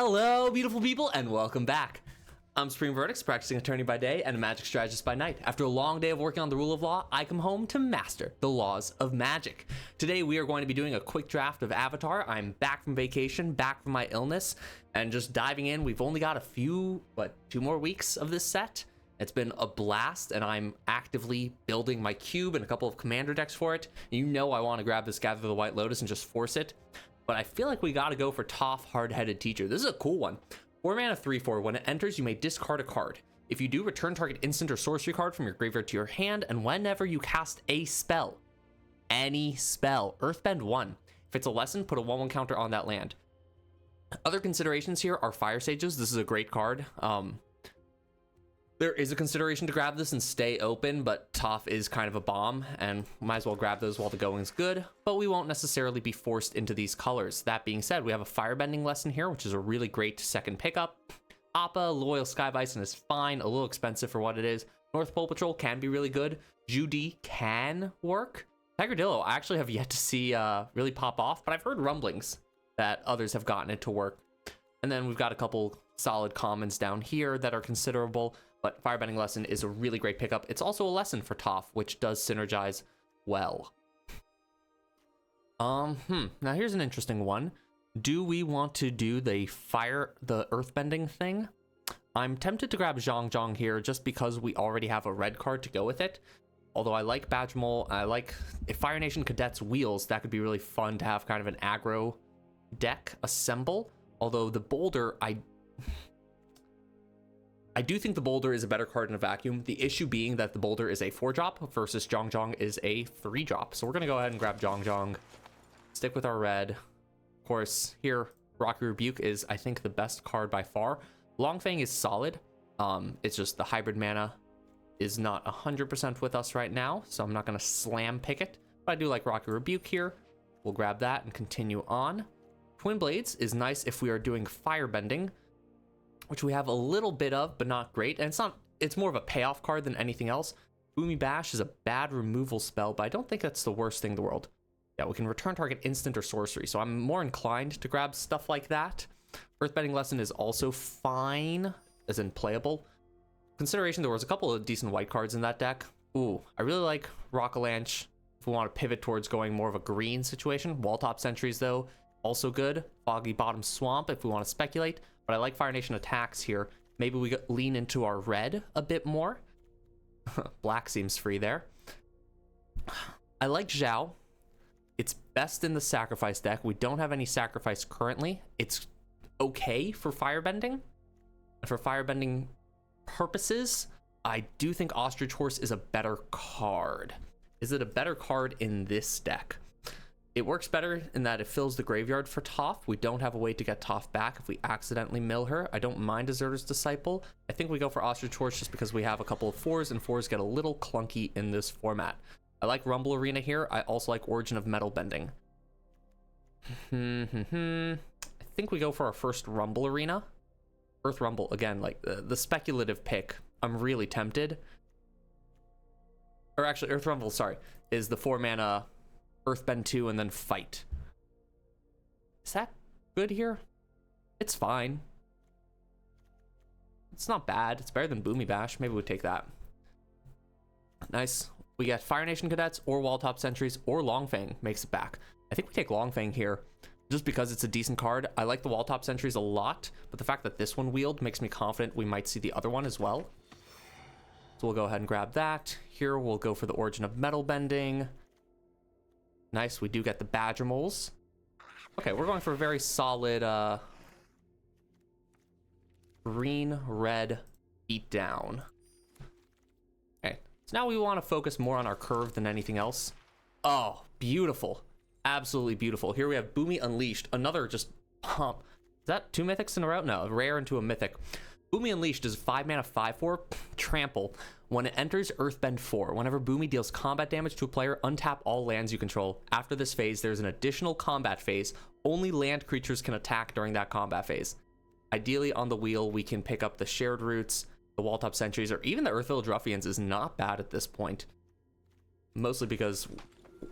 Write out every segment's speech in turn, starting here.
Hello, beautiful people, and welcome back. I'm Supreme Verdicts, practicing attorney by day and a magic strategist by night. After a long day of working on the rule of law, I come home to master the laws of magic. Today, we are going to be doing a quick draft of Avatar. I'm back from vacation, back from my illness, and just diving in. We've only got a few, 2 more weeks of this set. It's been a blast, and I'm actively building my cube and a couple of commander decks for it. You know I want to grab this Gather the White Lotus and just force it. But I feel like we gotta go for Toph Hard-Headed Teacher. This is a cool one. 4 mana 3/4. When it enters, you may discard a card. If you do, return target instant or sorcery card from your graveyard to your hand, and whenever you cast a spell, any spell, Earthbend 1. If it's a lesson, put a 1/1 counter on that land. Other considerations here are Fire Sages. This is a great card. There is a consideration to grab this and stay open, but Toph is kind of a bomb, and might as well grab those while the going's good, but we won't necessarily be forced into these colors. That being said, we have a Firebending lesson here, which is a really great second pickup. Appa, Loyal Sky Bison is fine, a little expensive for what it is. North Pole Patrol can be really good. Judy can work. Tigradillo, I actually have yet to see really pop off, but I've heard rumblings that others have gotten it to work. And then we've got a couple solid commons down here that are considerable. But Firebending Lesson is a really great pickup. It's also a lesson for Toph, which does synergize well. Now here's an interesting one. Do we want to do the Earthbending thing? I'm tempted to grab Zhang here just because we already have a red card to go with it. Although I like Badgemole, if Fire Nation Cadets wheels, that could be really fun to have kind of an aggro deck assemble. Although the Boulder, I do think the Boulder is a better card in a vacuum. The issue being that the Boulder is a 4-drop versus Zhang is a 3-drop. So we're going to go ahead and grab Zhang. Stick with our red. Of course, here, Rocky Rebuke is, I think, the best card by far. Longfang is solid. It's just the hybrid mana is not 100% with us right now, so I'm not going to slam pick it. But I do like Rocky Rebuke here. We'll grab that and continue on. Twin Blades is nice if we are doing Firebending, which we have a little bit of, but not great. And it's more of a payoff card than anything else. Boomy Bash is a bad removal spell, but I don't think that's the worst thing in the world. Yeah, we can return target instant or sorcery, so I'm more inclined to grab stuff like that. Earthbending Lesson is also fine, as in playable. Consideration, there was a couple of decent white cards in that deck. Ooh, I really like Rockalanche if we want to pivot towards going more of a green situation. Walltop Sentries, though, also good. Foggy Bottom Swamp if we want to speculate. But I like Fire Nation Attacks here. Maybe we lean into our red a bit more. Black seems free there. I like Zhao. It's best in the sacrifice deck. We don't have any sacrifice currently. It's okay for Firebending. And for Firebending purposes, I do think Ostrich Horse is a better card. Is it a better card in this deck? It works better in that it fills the graveyard for Toph. We don't have a way to get Toph back if we accidentally mill her. I don't mind Deserter's Disciple. I think we go for Ostrich Horse just because we have a couple of 4s, and 4s get a little clunky in this format. I like Rumble Arena here. I also like Origin of Metal Bending. I think we go for our first Rumble Arena. Earth Rumble, again, like the speculative pick. I'm really tempted. Or actually, Earth Rumble, sorry, is the 4-mana Earthbend 2 and then fight. Is that good here? It's fine. It's not bad. It's better than Boomy Bash. Maybe we'll take that. Nice. We get Fire Nation Cadets or Walltop Sentries or Longfang makes it back. I think we take Longfang here just because it's a decent card. I like the Walltop Sentries a lot, but the fact that this one wheeled makes me confident we might see the other one as well. So we'll go ahead and grab that. Here we'll go for the Origin of Metal Bending. Nice, we do get the Badgermoles. Okay, we're going for a very solid green-red beatdown. Okay, so now we want to focus more on our curve than anything else. Oh, beautiful. Absolutely beautiful. Here we have Boomy Unleashed, another just pump. Is that 2 mythics in a row? No, a rare into a mythic. Boomy Unleashed is 5 mana 5/4 trample. When it enters, Earthbend 4. Whenever Boomy deals combat damage to a player, untap all lands you control. After this phase, there's an additional combat phase. Only land creatures can attack during that combat phase. Ideally, on the wheel, we can pick up the Shared Roots, the Walltop Sentries, or even the Earthvillage Ruffians is not bad at this point. Mostly because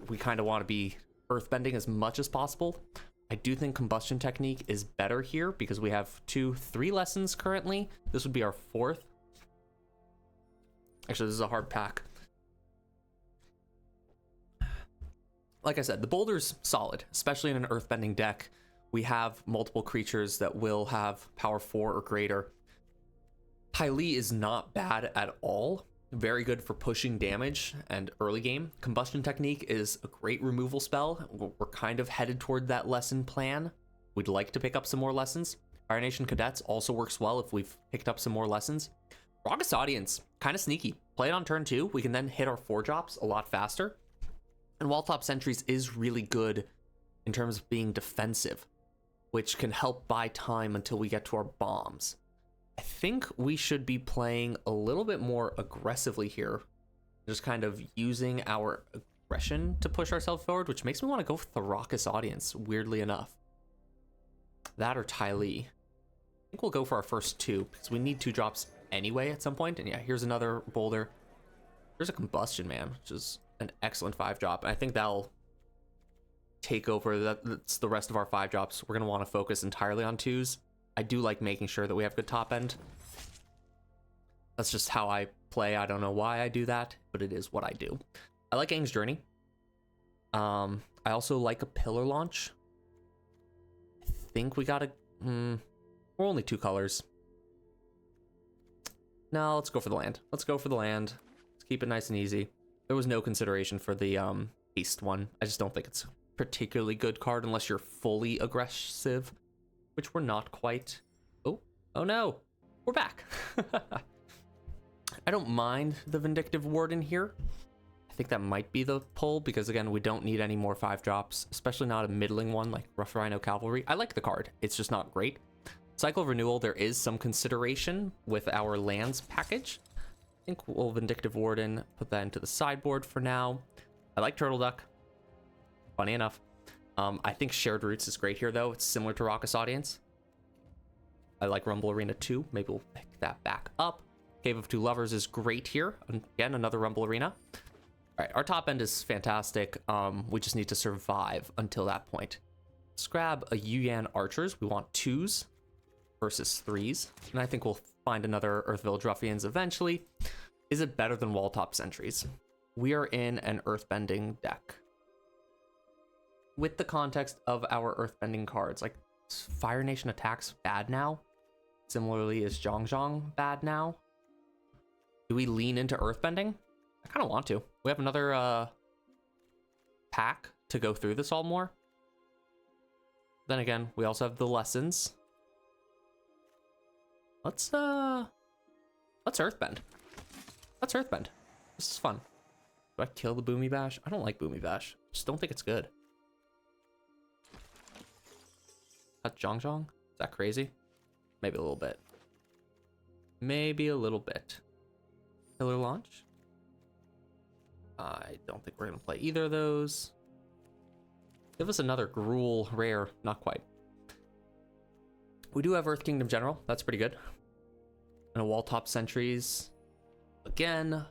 we kind of want to be Earthbending as much as possible. I do think Combustion Technique is better here because we have 3 lessons currently. This would be our 4th. Actually, this is a hard pack. Like I said, the boulder's solid, especially in an Earthbending deck. We have multiple creatures that will have power 4 or greater. Ty Lee is not bad at all. Very good for pushing damage and early game. Combustion Technique is a great removal spell. We're kind of headed toward that lesson plan. We'd like to pick up some more lessons. Fire Nation Cadets also works well if we've picked up some more lessons. Raucous Audience, kind of sneaky. Play it on turn 2. We can then hit our 4 drops a lot faster. And Walltop Sentries is really good in terms of being defensive, which can help buy time until we get to our bombs. I think we should be playing a little bit more aggressively here, just kind of using our aggression to push ourselves forward, which makes me want to go with the Raucous Audience, weirdly enough. That or Ty Lee. I think we'll go for our first 2, because we need 2 drops anyway at some point. And yeah, here's another boulder. There's a Combustion Man, which is an excellent 5-drop. I think that'll take over. That's the rest of our 5 drops. We're going to want to focus entirely on 2s. I do like making sure that we have good top end. That's just how I play. I don't know why I do that, but it is what I do. I like Aang's Journey. I also like a Pillar Launch. I think we got we're only 2 colors. No, let's go for the land. Let's go for the land. Let's keep it nice and easy. There was no consideration for the haste one. I just don't think it's a particularly good card unless you're fully aggressive, which we're not quite. Oh no, we're back. I don't mind the Vindictive Warden here. I think that might be the pull because, again, we don't need any more 5 drops, especially not a middling one like Rough Rhino Cavalry. I like the card. It's just not great. Cycle of Renewal, there is some consideration with our lands package. I think we'll Vindictive Warden, put that into the sideboard for now. I like Turtle Duck. Funny enough. I think Shared Roots is great here, though. It's similar to Raucous Audience. I like Rumble Arena too. Maybe we'll pick that back up. Cave of Two Lovers is great here. Again, another Rumble Arena. All right, our top end is fantastic. We just need to survive until that point. Let's grab a Yuyan Archers. We want 2s versus 3s. And I think we'll find another Earth Village Ruffians eventually. Is it better than Walltop Sentries? We are in an Earthbending deck. With the context of our Earthbending cards, like Fire Nation Attacks bad now. Similarly, is Zhong bad now? Do we lean into Earthbending? I kind of want to. We have another pack to go through this all more. Then again, we also have the lessons. Let's Earthbend. Let's Earthbend. This is fun. Do I kill the Boomy Bash? I don't like Boomy Bash. Just don't think it's good. Cut Zhong? Is that crazy? Maybe a little bit. Maybe a little bit. Pillar Launch? I don't think we're going to play either of those. Give us another Gruul rare. Not quite. We do have Earth Kingdom General. That's pretty good. And a Walltop Sentries. Again,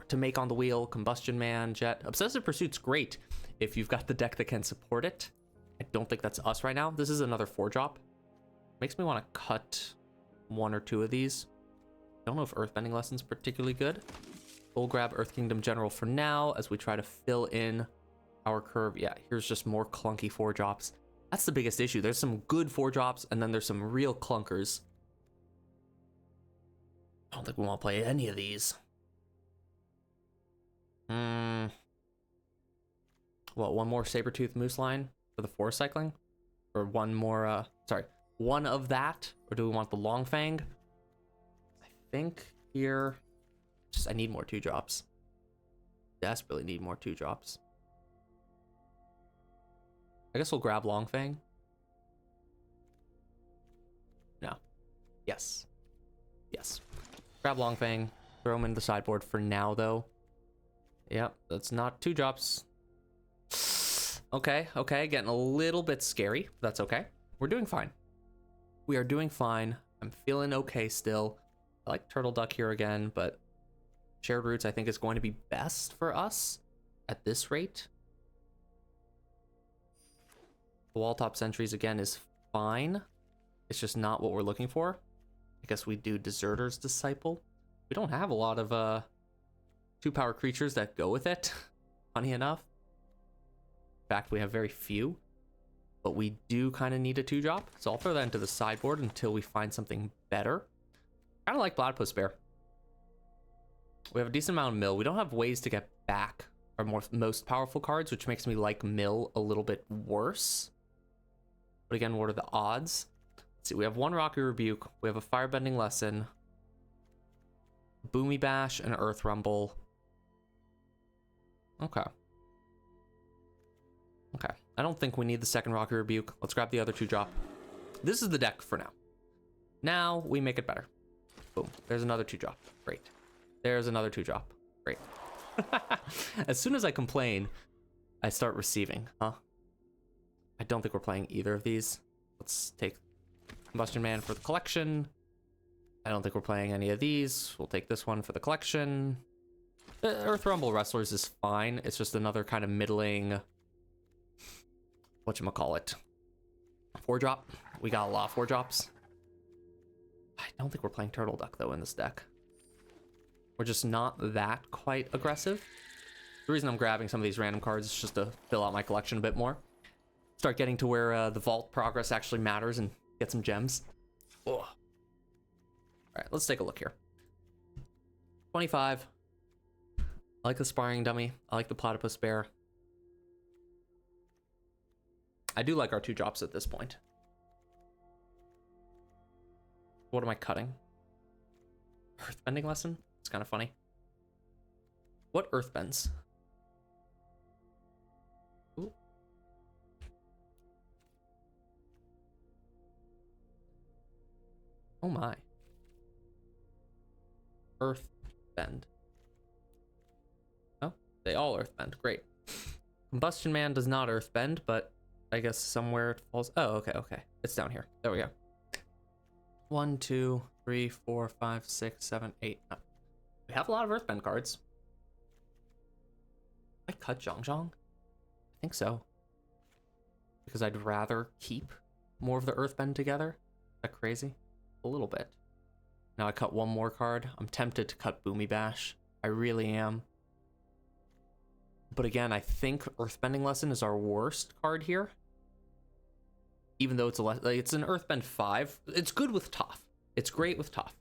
to make on the wheel. Combustion Man, Jet. Obsessive Pursuit's great if you've got the deck that can support it. I don't think that's us right now. This is another 4-drop. Makes me want to cut 1 or 2 of these. I don't know if Earthbending Lesson's particularly good. We'll grab Earth Kingdom General for now as we try to fill in our curve. Yeah, here's just more clunky 4-drops. That's the biggest issue. There's some good 4-drops and then there's some real clunkers. I don't think we want to play any of these. What, one more Sabertooth Moose line for the 4 cycling? Or one more, one of that? Or do we want the Long Fang? I think here, I need more 2-drops. Desperately need more 2-drops. I guess we'll grab Long Fang. No. Yes. Yes. Grab Long Fang. Throw him in the sideboard for now, though. Yep, that's not 2-drops. Okay, getting a little bit scary. That's okay. We're doing fine. We are doing fine. I'm feeling okay still. I like Turtle Duck here again, but Shared Roots I think is going to be best for us at this rate. The wall top sentries again is fine. It's just not what we're looking for. I guess we do Deserter's Disciple. We don't have a lot of 2-power creatures that go with it, funny enough. In fact, we have very few, but we do kind of need a 2-drop, so I'll throw that into the sideboard until we find something better. Kind of like Platypus Bear. We have a decent amount of mill. We don't have ways to get back our most powerful cards, which makes me like mill a little bit worse. But again, what are the odds? Let's see, we have 1 Rocky Rebuke, we have a Firebending Lesson, Boomy Bash, and Earth Rumble. Okay. Okay. I don't think we need the second Rocky Rebuke. Let's grab the other 2-drop. This is the deck for now. Now we make it better. Boom. There's another 2-drop. Great. There's another 2-drop. Great. As soon as I complain, I start receiving, huh? I don't think we're playing either of these. Let's take Combustion Man for the collection. I don't think we're playing any of these. We'll take this one for the collection. Earth Rumble Wrestlers is fine. It's just another kind of middling, whatchamacallit, 4-drop. We got a lot of 4-drops. I don't think we're playing Turtle Duck, though, in this deck. We're just not that quite aggressive. The reason I'm grabbing some of these random cards is just to fill out my collection a bit more. Start getting to where the vault progress actually matters and get some gems. Ugh. All right, let's take a look here. 25. I like the Sparring Dummy. I like the Platypus Bear. I do like our 2-drops at this point. What am I cutting? Earthbending Lesson? It's kind of funny. What Earthbends? Ooh. Oh my. Earthbend. Oh, they all Earthbend. Great. Combustion Man does not Earthbend, but I guess somewhere it falls. Oh, okay, okay. It's down here. There we go. 1, 2, 3, 4, 5, 6, 7, 8. Oh. We have a lot of Earthbend cards. I cut Zhong. I think so. Because I'd rather keep more of the Earthbend together. Is that crazy? A little bit. Now I cut one more card. I'm tempted to cut Boomy Bash. I really am. But again, I think Earthbending Lesson is our worst card here. Even though it's it's an Earthbend 5. It's good with Toph. It's great with Toph.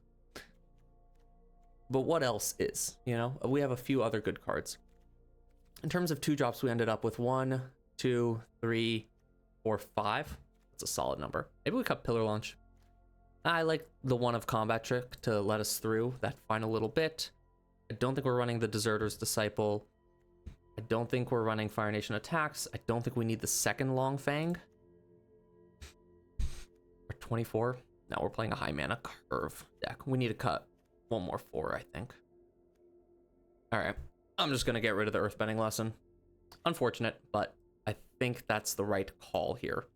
But what else is? You know, we have a few other good cards. In terms of 2-drops, we ended up with 1, 2, 3, 4, 5. That's a solid number. Maybe we cut Pillar Launch. I like the 1 of Combat Trick to let us through that final little bit. I don't think we're running the Deserter's Disciple. I don't think we're running Fire Nation Attacks. I don't think we need the second Long Fang. We're 24. Now we're playing a high mana curve deck. We need to cut one more 4, I think. All right. I'm just going to get rid of the Earthbending Lesson. Unfortunate, but I think that's the right call here.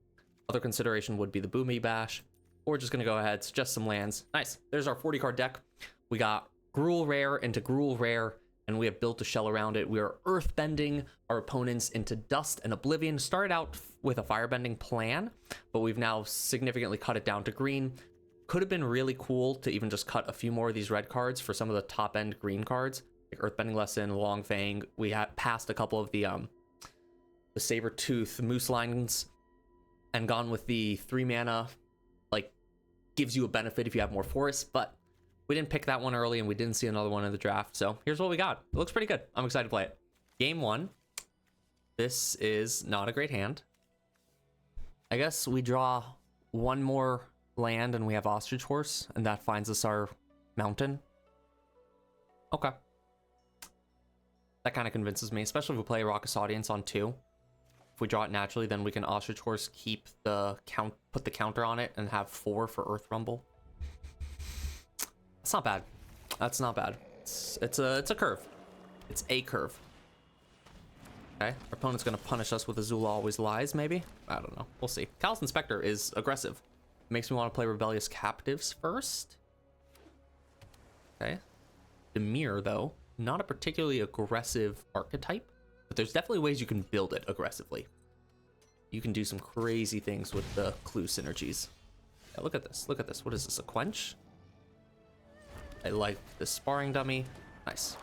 Other consideration would be the Boomy Bash. Or just going to go ahead, suggest some lands. Nice. There's our 40-card deck. We got Gruul Rare into Gruul Rare, and we have built a shell around it. We are Earthbending our opponents into Dust and Oblivion. Started out with a Firebending plan, but we've now significantly cut it down to green. Could have been really cool to even just cut a few more of these red cards for some of the top-end green cards, like Earthbending Lesson, Long Fang. We had passed a couple of the Saber-Tooth Moose Lines and gone with the 3-mana, like, gives you a benefit if you have more forests, but we didn't pick that one early and we didn't see another one in the draft, so here's what we got. It looks pretty good. I'm excited to play it. Game 1. This is not a great hand. I guess we draw one more land and we have Ostrich Horse, and that finds us our mountain. Okay. That kind of convinces me, especially if we play Raucous Audience on 2. If we draw it naturally, then we can Ostrich Horse, keep the put the counter on it, and have 4 for Earth Rumble. It's not bad. That's not bad. It's a curve. It's a curve. Okay, our opponent's gonna punish us with Azula Always Lies, maybe? I don't know. We'll see. Callous Inspector is aggressive. Makes me want to play Rebellious Captives first. Okay. Demir, though, not a particularly aggressive archetype, but there's definitely ways you can build it aggressively. you can do some crazy things with the clue synergies. Yeah, look at this. Look at this. What is this? A quench? I like the sparring dummy. Nice.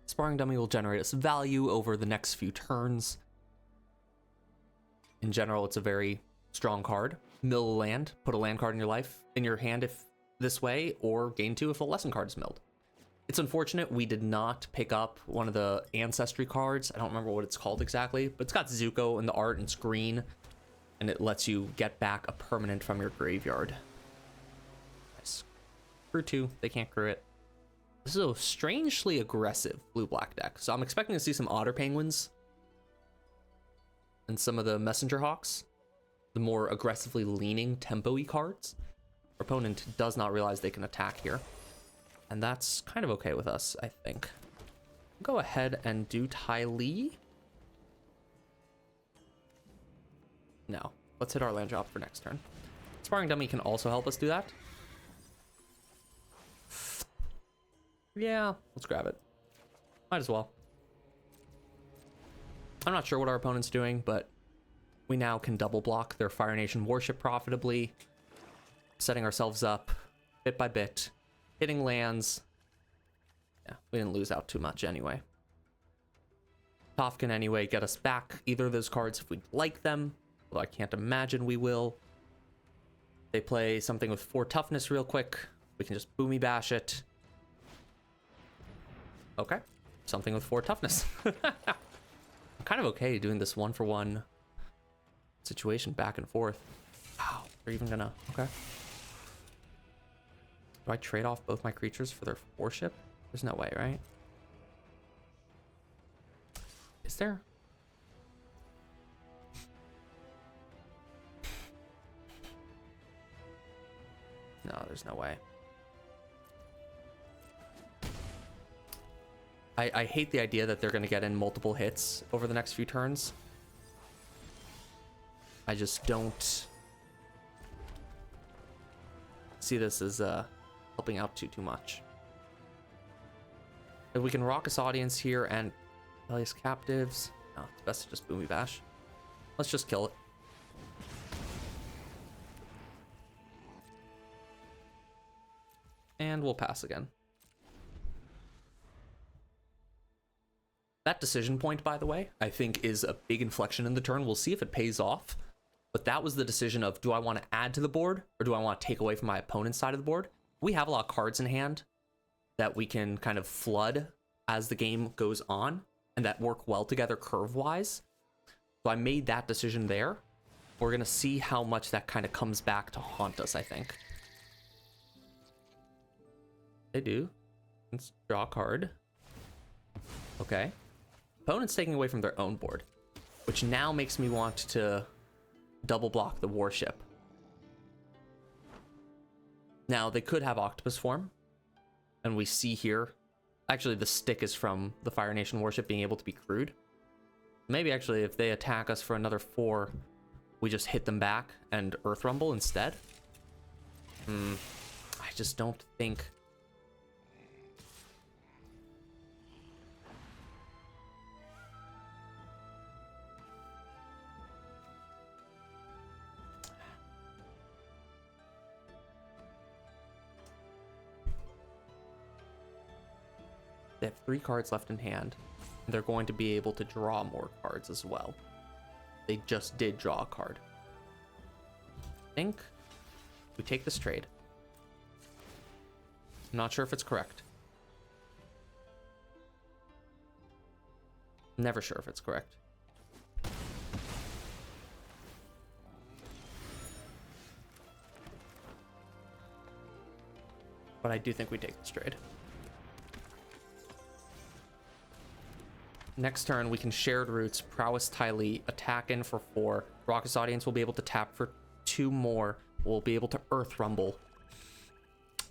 Sparring dummy will generate us value over the next few turns. In general, it's a very strong card. Mill a land, put a land card in your hand if this way, or gain 2 if a lesson card is milled. It's unfortunate we did not pick up one of the ancestry cards. I don't remember what it's called exactly, but it's got Zuko in the art and it's green, and it lets you get back a permanent from your graveyard. Nice. Crew 2, they can't crew it. This is a strangely aggressive blue-black deck, so I'm expecting to see some Otter Penguins and some of the Messenger Hawks, the more aggressively leaning tempo-y cards. Our opponent does not realize they can attack here, and that's kind of okay with us, I think. Go ahead and do Ty Lee. No, let's hit our land drop for next turn. Sparring Dummy can also help us do that. Yeah, let's grab it. Might as well. I'm not sure what our opponent's doing, but we now can double block their Fire Nation Warship profitably, setting ourselves up bit by bit, hitting lands. Yeah, we didn't lose out too much anyway. Toph can anyway get us back either of those cards if we'd like them, although I can't imagine we will. They play something with 4 toughness real quick. We can just boomy bash it. Okay, something with 4 toughness. I'm kind of okay doing this 1-for-1 situation back and forth. Wow, they're even gonna, okay. Do I trade off both my creatures for their warship? There's no way, right? Is there? No, there's no way. I hate the idea that they're going to get in multiple hits over the next few turns. I just don't see this as helping out too much. If we can Raucous Audience here and Rebellious Captives, no, it's best to just Boomy Bash. Let's just kill it. And we'll pass again. That decision point, by the way, I think is a big inflection in the turn. We'll see if it pays off. But that was the decision of, do I want to add to the board or do I want to take away from my opponent's side of the board? We have a lot of cards in hand that we can kind of flood as the game goes on and that work well together curve-wise. So I made that decision there. We're going to see how much that kind of comes back to haunt us, I think. They do. Let's draw a card. Okay. Opponent's taking away from their own board, which now makes me want to double block the warship. Now, they could have Octopus form, and we see here, actually the stick is from the Fire Nation warship being able to be crewed. Maybe actually if they attack us for another 4, we just hit them back and Earth Rumble instead. I just don't think... They have 3 cards left in hand. And they're going to be able to draw more cards as well. They just did draw a card. I think we take this trade. I'm not sure if it's correct. Never sure if it's correct. But I do think we take this trade. Next turn, we can Shared Roots, Prowess Tylee, attack in for 4. Raucous Audience will be able to tap for 2 more. We'll be able to Earth Rumble.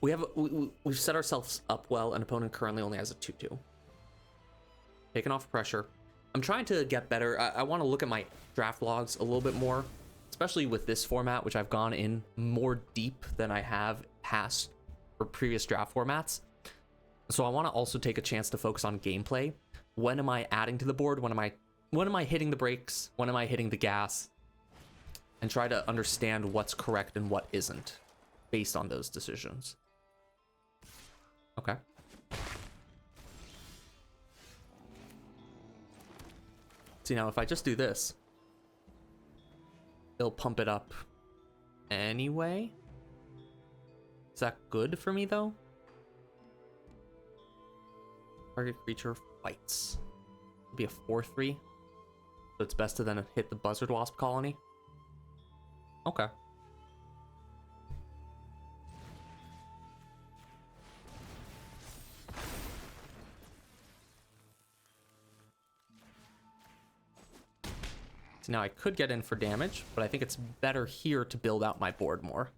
We've set ourselves up well. An opponent currently only has a 2/2. Taking off pressure. I'm trying to get better. I want to look at my draft logs a little bit more, especially with this format, which I've gone in more deep than I have past or previous draft formats. So I want to also take a chance to focus on gameplay. When am I adding to the board? When am I when am I hitting the brakes? When am I hitting the gas? And try to understand what's correct and what isn't based on those decisions. Okay. See, now if I just do this, it'll pump it up anyway. Is that good for me though? Target creature fights. It'll be a 4/3. So it's best to then hit the buzzard wasp colony. Okay. So now I could get in for damage, but I think it's better here to build out my board more.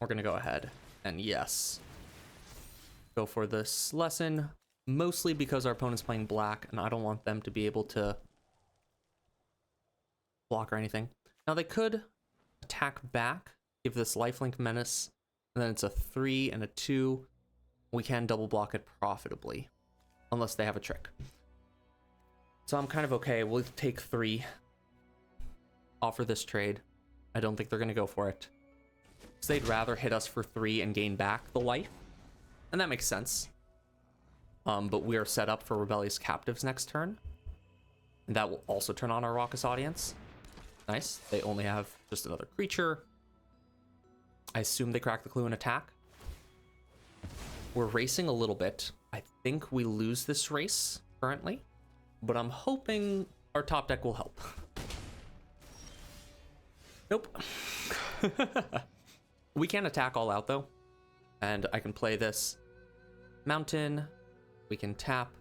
We're gonna go ahead and yes, go for this lesson, mostly because our opponent's playing black and I don't want them to be able to block or anything. Now they could attack back, give this lifelink menace, and then it's a 3 and a 2. We can double block it profitably, unless they have a trick. So I'm kind of okay. We'll take 3, offer this trade. I don't think they're going to go for it. So they'd rather hit us for 3 and gain back the life. And that makes sense. But we are set up for Rebellious Captives next turn. And that will also turn on our Raucous Audience. Nice. They only have just another creature. I assume they crack the clue and attack. We're racing a little bit. I think we lose this race currently. But I'm hoping our top deck will help. Nope. We can attack all out though. And I can play this mountain. We can tap.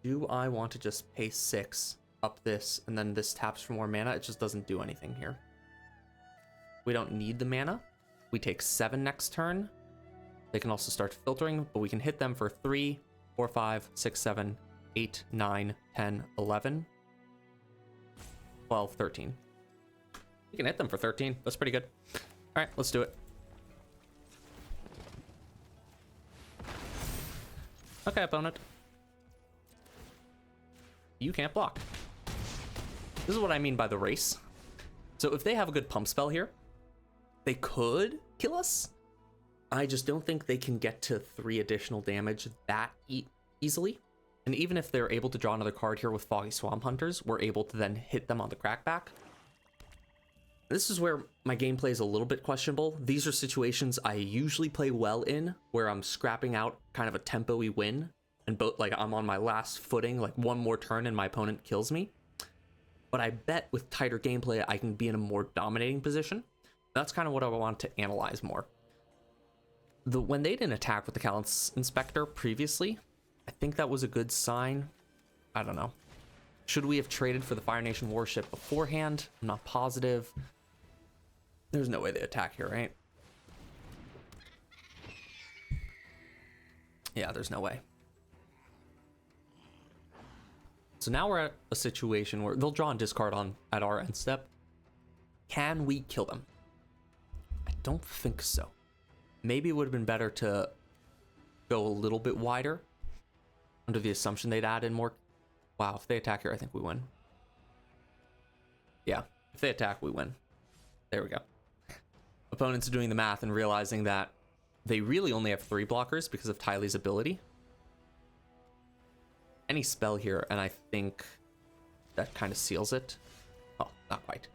Do I want to just pay 6 up this and then this taps for more mana? It just doesn't do anything here. We don't need the mana. We take 7 next turn. They can also start filtering, but we can hit them for 3, 4, 5, 6, 7, 8, 9, 10, 11, 12, 13. We can hit them for 13. That's pretty good. All right, let's do it. Okay, opponent. You can't block. This is what I mean by the race. So if they have a good pump spell here, they could kill us. I just don't think they can get to 3 additional damage that easily. And even if they're able to draw another card here with Foggy Swamp Hunters, we're able to then hit them on the crackback. This is where my gameplay is a little bit questionable. These are situations I usually play well in, where I'm scrapping out kind of a tempo-y win, and both like I'm on my last footing, like one more turn and my opponent kills me. But I bet with tighter gameplay, I can be in a more dominating position. That's kind of what I want to analyze more. When they didn't attack with the Callous Inspector previously, I think that was a good sign. I don't know. Should we have traded for the Fire Nation warship beforehand? I'm not positive. There's no way they attack here, right? Yeah, there's no way. So now we're at a situation where they'll draw and discard on at our end step. Can we kill them? I don't think so. Maybe it would have been better to go a little bit wider under the assumption they'd add in more. Wow, if they attack here, I think we win. Yeah, if they attack, we win. There we go. Opponents are doing the math and realizing that they really only have 3 blockers because of Tylee's ability. Any spell here, and I think that kind of seals it. Oh, not quite.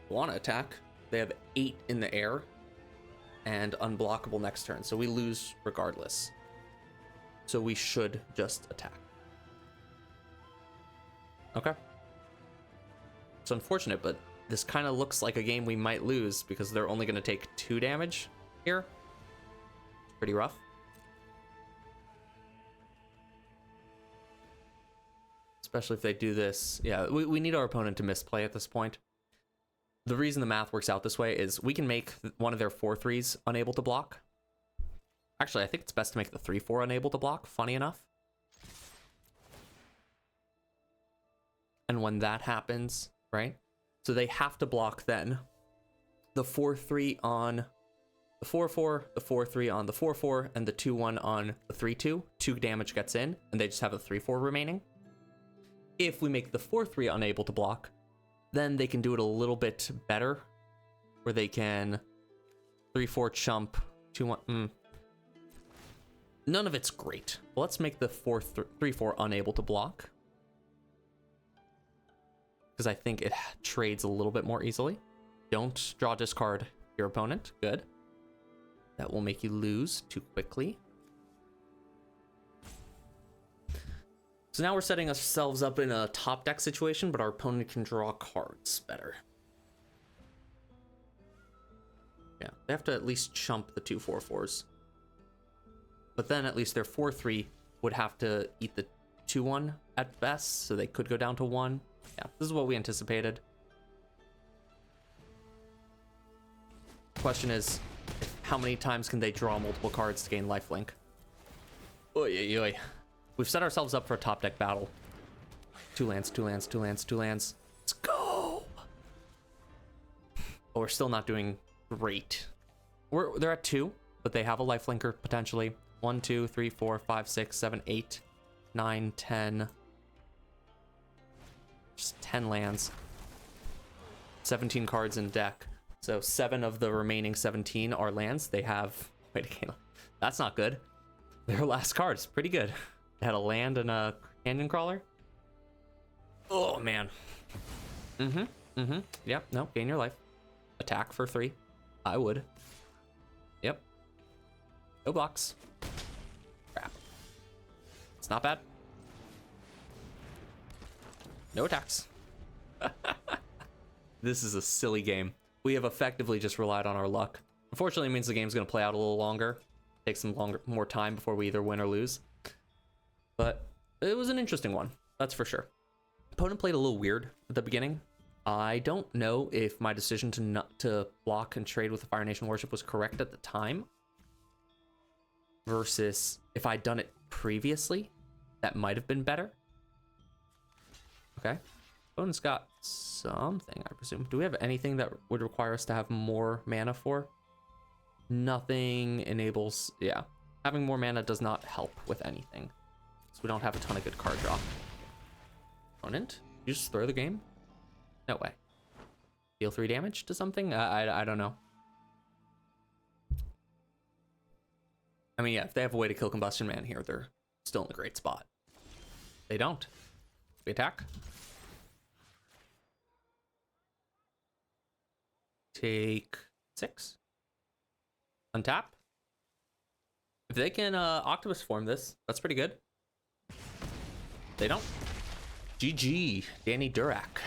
Want to attack. They have 8 in the air and unblockable next turn, so we lose regardless. So we should just attack. Okay. It's unfortunate, but this kind of looks like a game we might lose because they're only going to take 2 damage here. Pretty rough. Especially if they do this. Yeah, we need our opponent to misplay at this point. The reason the math works out this way is we can make one of their 4/3s unable to block. Actually, I think it's best to make the 3/4 unable to block, funny enough. And when that happens, right? So they have to block then. the 4/3 on the 4/4, the 4/3 on the 4/4, and the 2/1 on the 3/2. 2 damage gets in, and they just have a 3/4 remaining. If we make the 4/3 unable to block, then they can do it a little bit better, where they can 3/4 chump 2/1. None of it's great. Let's make the 3/4 unable to block, because I think it trades a little bit more easily. Don't draw discard your opponent. Good. That will make you lose too quickly. So now we're setting ourselves up in a top deck situation, but our opponent can draw cards better. Yeah, they have to at least chump the 2 4/4s. But then at least their 4/3 would have to eat the 2/1 at best, so they could go down to 1. Yeah, this is what we anticipated. Question is, how many times can they draw multiple cards to gain lifelink? Oy, oy, oy. We've set ourselves up for a top deck battle. 2 lands, 2 lands, 2 lands, 2 lands. Let's go! But we're still not doing great. They're at 2, but they have a lifelinker potentially. 1, 2, 3, 4, 5, 6, 7, 8, 9, 10. Just 10 lands. 17 cards in deck. So 7 of the remaining 17 are lands. They have... Wait, that's not good. Their last card is pretty good. They had a land and a canyon crawler. Oh, man. Yep, no, gain your life. Attack for 3. I would. Yep. No blocks. Crap. It's not bad. No attacks. This is a silly game. We have effectively just relied on our luck. Unfortunately, it means the game's going to play out a little longer. Take some more time before we either win or lose. But it was an interesting one, that's for sure. Opponent played a little weird at the beginning. I don't know if my decision to block and trade with the Fire Nation Worship was correct at the time, versus if I'd done it previously, that might have been better. Okay. Opponent's got something, I presume. Do we have anything that would require us to have more mana for? Nothing enables... Yeah. Having more mana does not help with anything. So we don't have a ton of good card draw. Opponent? You just throw the game? No way. Deal 3 damage to something? I don't know. I mean, yeah, if they have a way to kill Combustion Man here, they're still in a great spot. They don't. We attack. Take 6. Untap. If they can Octopus form this, that's pretty good. They don't. GG, Danny Durack.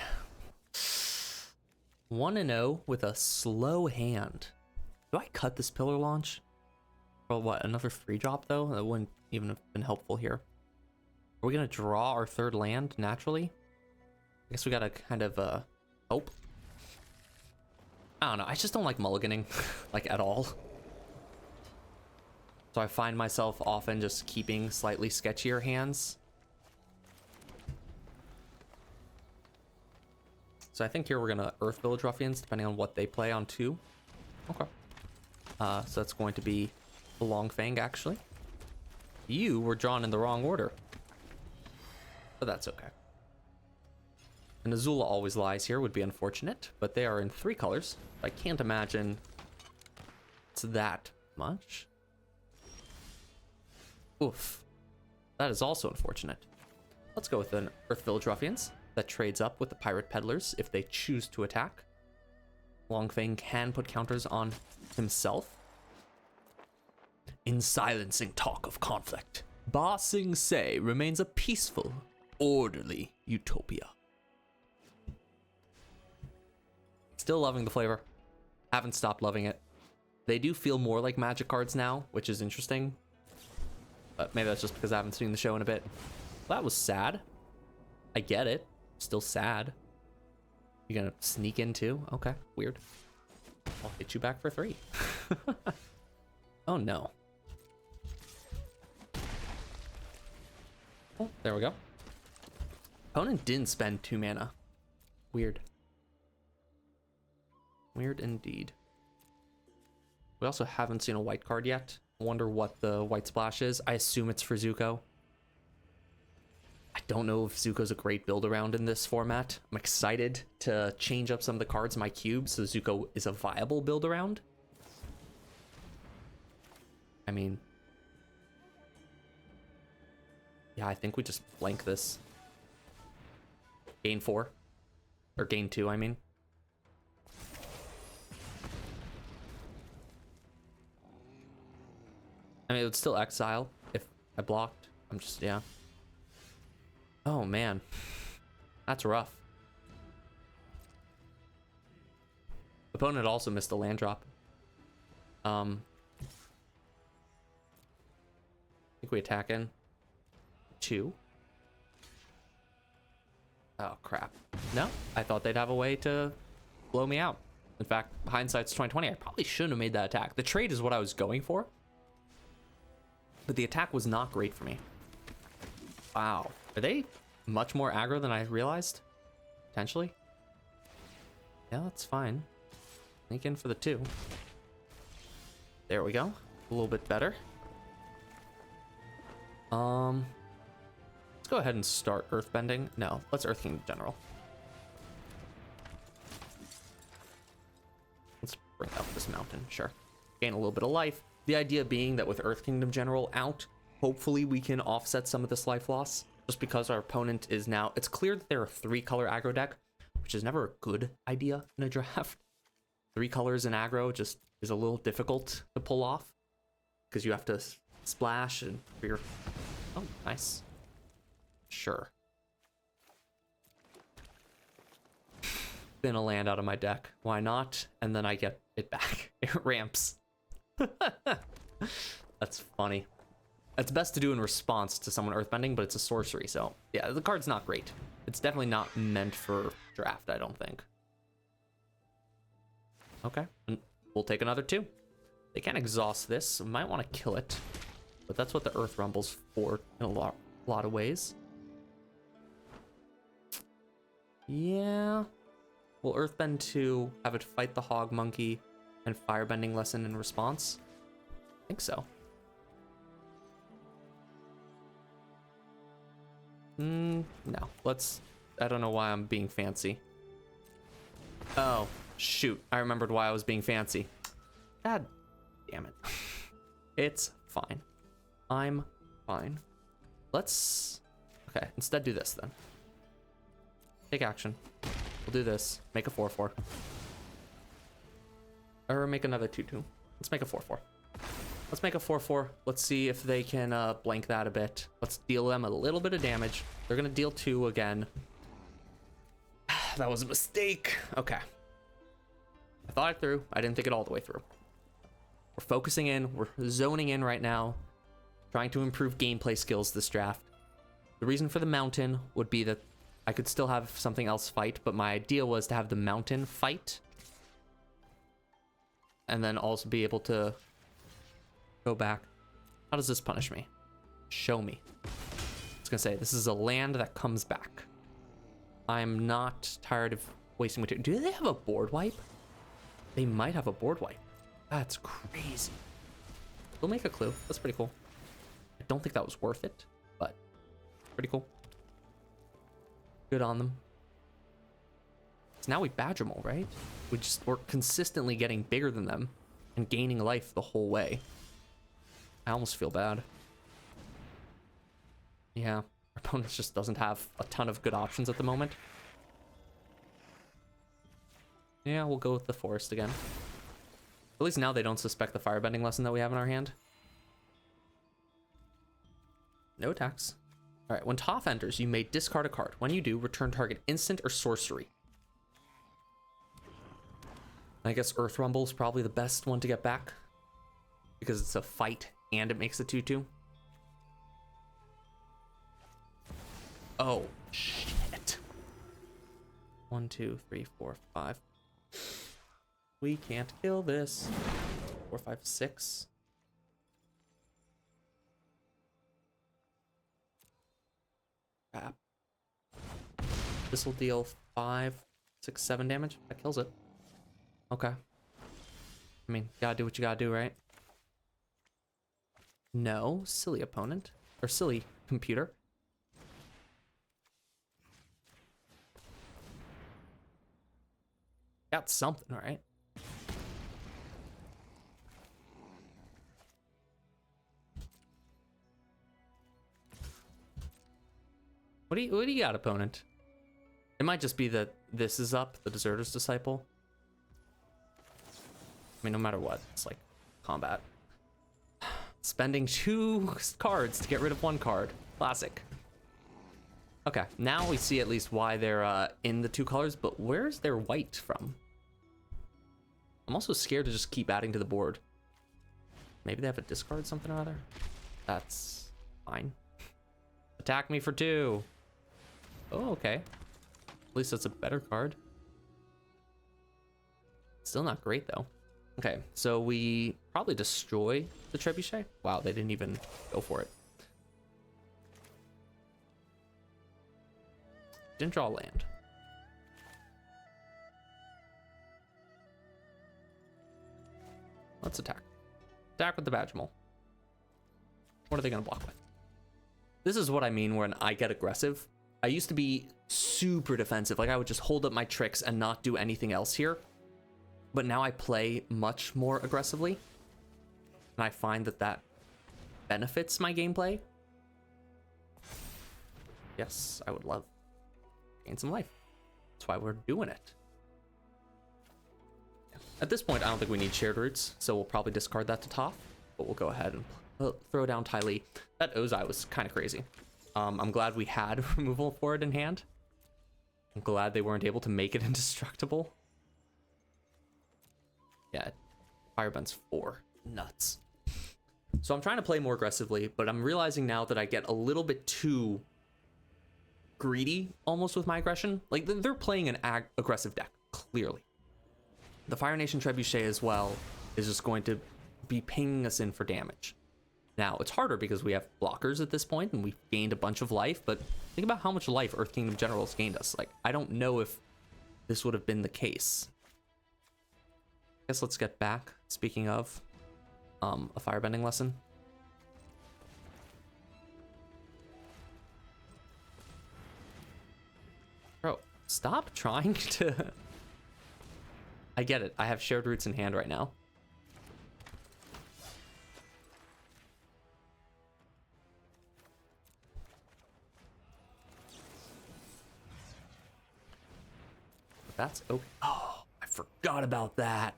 1-0 with a slow hand. Do I cut this Pillar Launch? For what, another 3-drop though? That wouldn't even have been helpful here. Are we gonna draw our 3rd land naturally? I guess we gotta kind of hope. I don't know, I just don't like mulliganing, like at all. So I find myself often just keeping slightly sketchier hands. So I think here we're gonna Earth Village Ruffians, depending on what they play on 2. Okay. So that's going to be a Long Fang, actually. You were drawn in the wrong order. But that's okay. And Azula Always Lies here would be unfortunate, but they are in 3 colors. I can't imagine it's that much. Oof. That is also unfortunate. Let's go with an Earth Village Ruffians that trades up with the Pirate Peddlers if they choose to attack. Longfang can put counters on himself. In silencing talk of conflict, Ba Sing Se remains a peaceful, orderly utopia. Still loving the flavor. Haven't stopped loving it. They do feel more like Magic cards now, which is interesting. But maybe that's just because I haven't seen the show in a bit. That was sad. I get it. Still sad. You're gonna sneak in too? Okay, weird. I'll hit you back for 3. Oh no. Oh, there we go. Opponent didn't spend 2 mana. Weird. Weird indeed. We also haven't seen a white card yet. I wonder what the white splash is. I assume it's for Zuko. I don't know if Zuko's a great build around in this format. I'm excited to change up some of the cards in my cube so Zuko is a viable build around. I mean, yeah, I think we just blank this. Gain 4. Or gain 2, I mean. I mean, it would still exile if I blocked. I'm just, yeah. Oh, man. That's rough. Opponent also missed a land drop. I think we attack in 2. Oh, crap. No, I thought they'd have a way to blow me out. In fact, hindsight's 2020. I probably shouldn't have made that attack. The trade is what I was going for, but the attack was not great for me. Wow. Are they much more aggro than I realized? Potentially? Yeah, that's fine. Sneak in for the 2. There we go. A little bit better. Let's go ahead and start Earthbending. No, let's Earth King General. Let's bring up this mountain, sure. Gain a little bit of life. The idea being that with Earth Kingdom General out, hopefully we can offset some of this life loss. Just because our opponent is now... It's clear that they're a 3-color aggro deck, which is never a good idea in a draft. 3 colors in aggro just is a little difficult to pull off. Because you have to splash and fear. Oh, nice. Sure. Spin a land out of my deck. Why not? And then I get it back. It ramps. That's funny. It's best to do in response to someone Earthbending, but it's a sorcery, so yeah, the card's not great. It's definitely not meant for draft, I don't think. Okay, and we'll take another 2. They can't exhaust this, might want to kill it, but that's what the Earth Rumble's for in a lot of ways. Yeah, we'll Earthbend 2, have it fight the Hog Monkey, and Firebending lesson in response. I think so. No, let's... I don't know why I'm being fancy. Oh, shoot. I remembered why I was being fancy. God damn it. It's fine. I'm fine. Let's... Okay, instead do this then. Take action. We'll do this. Make a 4/4. Or make another 2/2. Let's make a 4/4. Let's make a 4/4. Let's see if they can blank that a bit. Let's deal them a little bit of damage. They're gonna deal 2 again. That was a mistake. Okay. I thought it through. I didn't think it all the way through. We're focusing in. We're zoning in right now. Trying to improve gameplay skills this draft. The reason for the mountain would be that I could still have something else fight, but my idea was to have the mountain fight. And then also be able to go back. How does this punish me? Show me. I was gonna say, this is a land that comes back. I'm not tired of wasting material. Do they have a board wipe? They might have a board wipe. That's crazy. We'll make a clue. That's pretty cool. I don't think that was worth it, but pretty cool. Good on them. So now we badge them all, right? We're consistently getting bigger than them and gaining life the whole way. I almost feel bad. Yeah, our opponent just doesn't have a ton of good options at the moment. Yeah, we'll go with the forest again. At least now they don't suspect the firebending lesson that we have in our hand. No attacks. All right, when Toph enters, you may discard a card. When you do, return target instant or sorcery. I guess Earth Rumble is probably the best one to get back because it's a fight and it makes a 2/2. Oh, shit. 1, 2, 3, 4, 5. We can't kill this. 4, 5, 6. Crap. This will deal 5, 6, 7 damage. That kills it. Okay. I mean, gotta do what you gotta do, right? No, silly opponent. Or silly computer. Got something, right? What do you got, opponent? It might just be that this is up, the Deserter's Disciple. I mean, no matter what, it's like combat. Spending 2 cards to get rid of 1 card. Classic. Okay, now we see at least why they're in the 2 colors, but where's their white from? I'm also scared to just keep adding to the board. Maybe they have a discard something or other? That's fine. Attack me for 2. Oh, okay. At least that's a better card. Still not great, though. Okay, so we probably destroy the Trebuchet. Wow, they didn't even go for it. Didn't draw land. Let's attack. Attack with the Badgemole. What are they gonna block with? This is what I mean when I get aggressive. I used to be super defensive. Like I would just hold up my tricks and not do anything else here. But now I play much more aggressively. And I find that that benefits my gameplay. Yes, I would love to gain some life. That's why we're doing it. At this point, I don't think we need shared roots, so we'll probably discard that to top. But we'll go ahead and throw down Ty Lee. That Ozai was kind of crazy. I'm glad we had removal for it in hand. I'm glad they weren't able to make it indestructible. Yeah, Firebend's 4. Nuts. So I'm trying to play more aggressively, but I'm realizing now that I get a little bit too greedy almost with my aggression. Like they're playing an aggressive deck, clearly. The Fire Nation Trebuchet as well is just going to be pinging us in for damage. Now, it's harder because we have blockers at this point and we've gained a bunch of life, but think about how much life Earth Kingdom General has gained us. Like, I don't know if this would have been the case. I guess let's get back, speaking of a firebending lesson. Bro, stop trying to... I get it. I have shared roots in hand right now. That's okay. Oh, I forgot about that.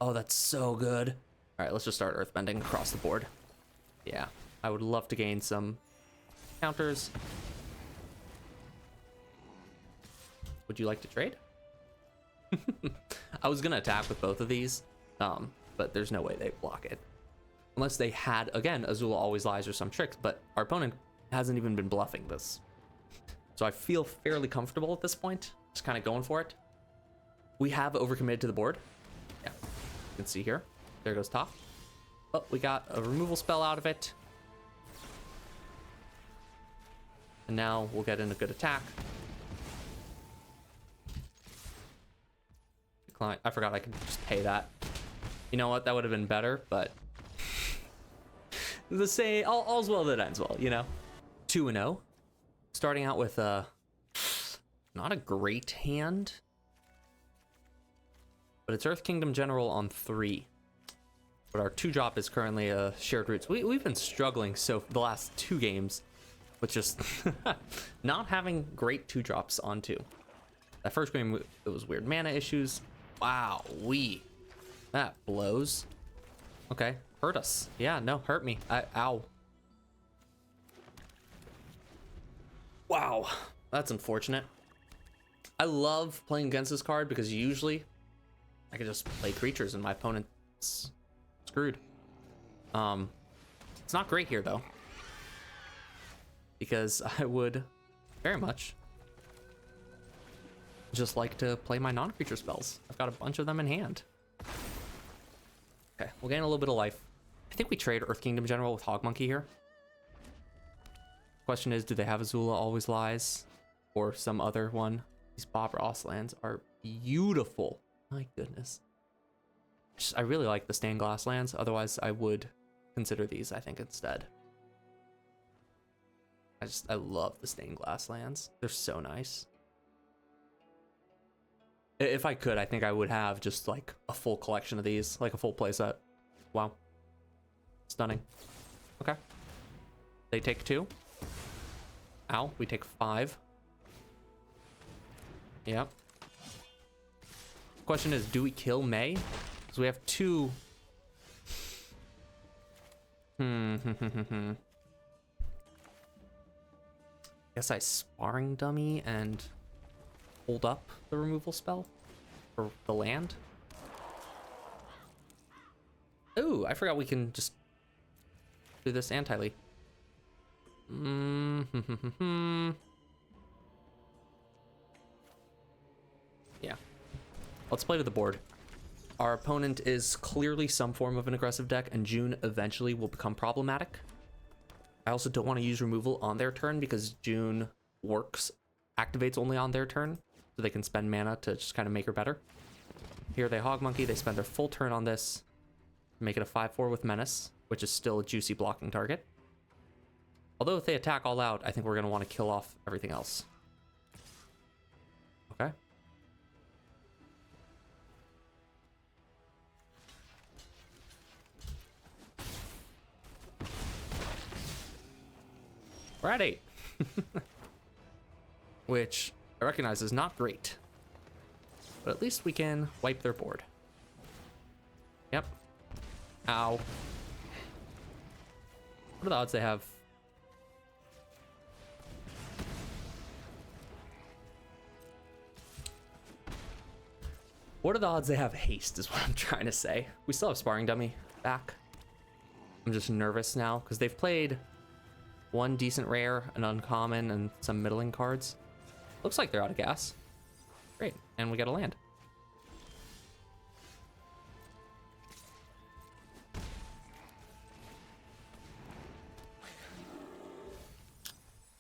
Oh, that's so good. All right, let's just start earthbending across the board. Yeah, I would love to gain some counters. Would you like to trade? I was gonna attack with both of these, but there's no way they block it. Unless they had, again, Azula Always Lies or some tricks, but our opponent hasn't even been bluffing this. So I feel fairly comfortable at this point, just kind of going for it. We have overcommitted to the board. Yeah, you can see here. There goes top. Oh, we got a removal spell out of it. And now we'll get in a good attack. Decline. I forgot I could just pay that. You know what? That would have been better, but the same. All's well that ends well, you know. 2-0. Starting out with not a great hand. But it's Earth Kingdom General on 3. But our 2-drop is currently Shared Roots. We've been struggling so the last 2 games with just not having great 2-drops on 2. That first game, it was weird mana issues. Wow, that blows. Okay, hurt us. Yeah, no, hurt me. Ow. Wow, that's unfortunate. I love playing against this card because usually I can just play creatures and my opponent's screwed. It's not great here though, because I would very much just like to play my non-creature spells. I've got a bunch of them in hand. Okay, we'll gain a little bit of life. I think we trade Earth Kingdom General with Hog Monkey here. Question is, do they have Azula Always Lies or some other one? These Bob Ross lands are beautiful. My goodness. I really like the stained glass lands. Otherwise, I would consider these, I think, instead. I love the stained glass lands. They're so nice. If I could, I think I would have just like a full collection of these, like a full playset. Wow. Stunning. Okay. They take 2. Ow, we take 5. Yep. Question is, do we kill May? Because we have 2. Guess I sparring dummy and hold up the removal spell for the land. Ooh, I forgot we can just do this anti-leak. Yeah. Let's play to the board. Our opponent is clearly some form of an aggressive deck, and June eventually will become problematic. I also don't want to use removal on their turn because June activates only on their turn, so they can spend mana to just kind of make her better. Here they Hog Monkey, they spend their full turn on this, make it a 5/4 with Menace, which is still a juicy blocking target. Although if they attack all out, I think we're going to want to kill off everything else. Okay. We're at 8. Which I recognize is not great. But at least we can wipe their board. Yep. Ow. What are the odds they have? What are the odds they have haste is what I'm trying to say. We still have sparring dummy back. I'm just nervous now because they've played one decent rare, an uncommon, and some middling cards. Looks like they're out of gas. Great, and we got a land.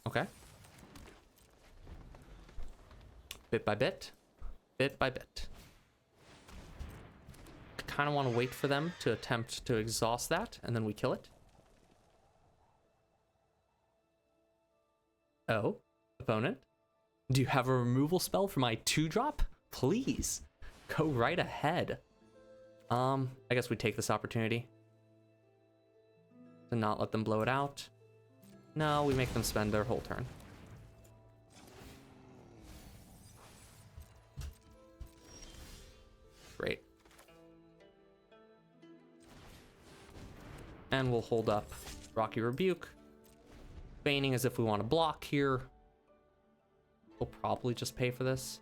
Okay. Bit by bit, bit by bit. I kind of want to wait for them to attempt to exhaust that, and then we kill it. Oh, opponent, do you have a removal spell for my 2-drop? Please, go right ahead. I guess we take this opportunity to not let them blow it out. No, we make them spend their whole turn. Great. And we'll hold up Rocky Rebuke. Feigning as if we want to block here. We'll probably just pay for this.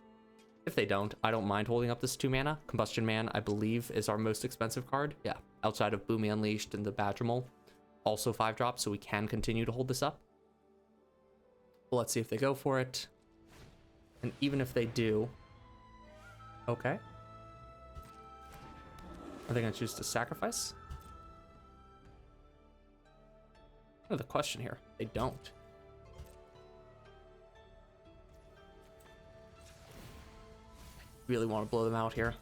If they don't, I don't mind holding up this 2 mana. Combustion Man, I believe, is our most expensive card. Yeah, outside of Boomy Unleashed and the Badgermole. Also 5-drop, so we can continue to hold this up. Well, let's see if they go for it. And even if they do... Okay. Are they going to choose to sacrifice? Oh, the question here. They don't. Really want to blow them out here.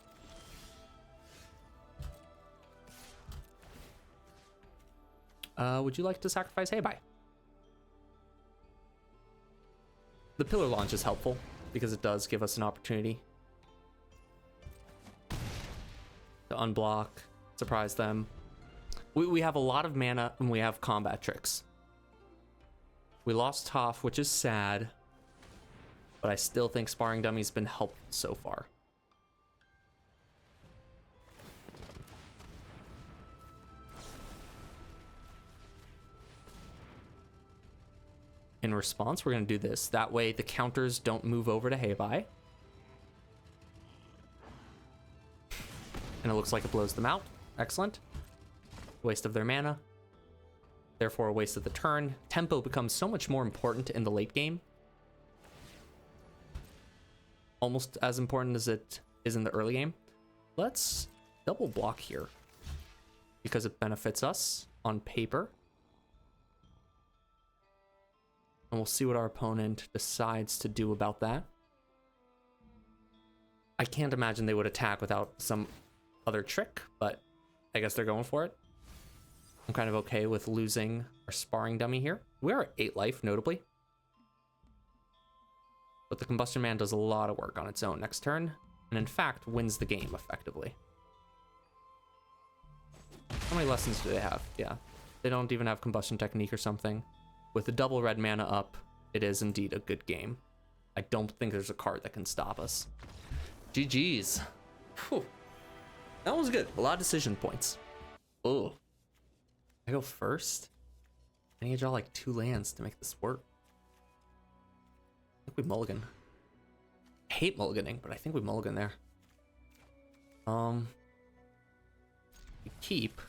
Would you like to sacrifice Haybai? The Pillar Launch is helpful because it does give us an opportunity to unblock, surprise them. We have a lot of mana and we have combat tricks. We lost Toph, which is sad, but I still think Sparring Dummy's been helpful so far. In response, we're going to do this. That way the counters don't move over to Haybai. And it looks like it blows them out. Excellent. Waste of their mana. Therefore, a waste of the turn. Tempo becomes so much more important in the late game. Almost as important as it is in the early game. Let's double block here because it benefits us on paper. And we'll see what our opponent decides to do about that. I can't imagine they would attack without some other trick, but I guess they're going for it. I'm kind of okay with losing our sparring dummy here. We are at 8 life, notably. But the Combustion Man does a lot of work on its own next turn, and in fact wins the game effectively. How many lessons do they have? Yeah, they don't even have Combustion Technique or something. With the double red mana up, it is indeed a good game. I don't think there's a card that can stop us. GG's. Whew. That was good. A lot of decision points. Oh, I go first? I need to draw like 2 lands to make this work. I think we mulligan. I hate mulliganing, but I think we mulligan there. We keep.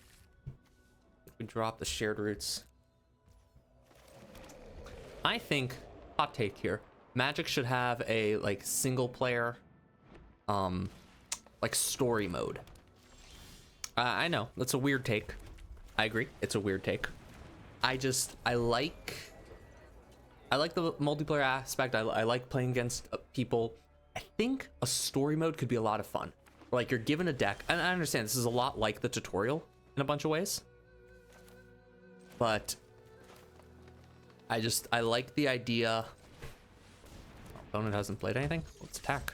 We drop the shared roots. I think, hot take here, Magic should have a like single player, like story mode. I know that's a weird take. I agree, it's a weird take. I like the multiplayer aspect. I like playing against people. I think a story mode could be a lot of fun. Like you're given a deck, and I understand this is a lot like the tutorial in a bunch of ways, but I like the idea. Opponent hasn't played anything. Let's attack.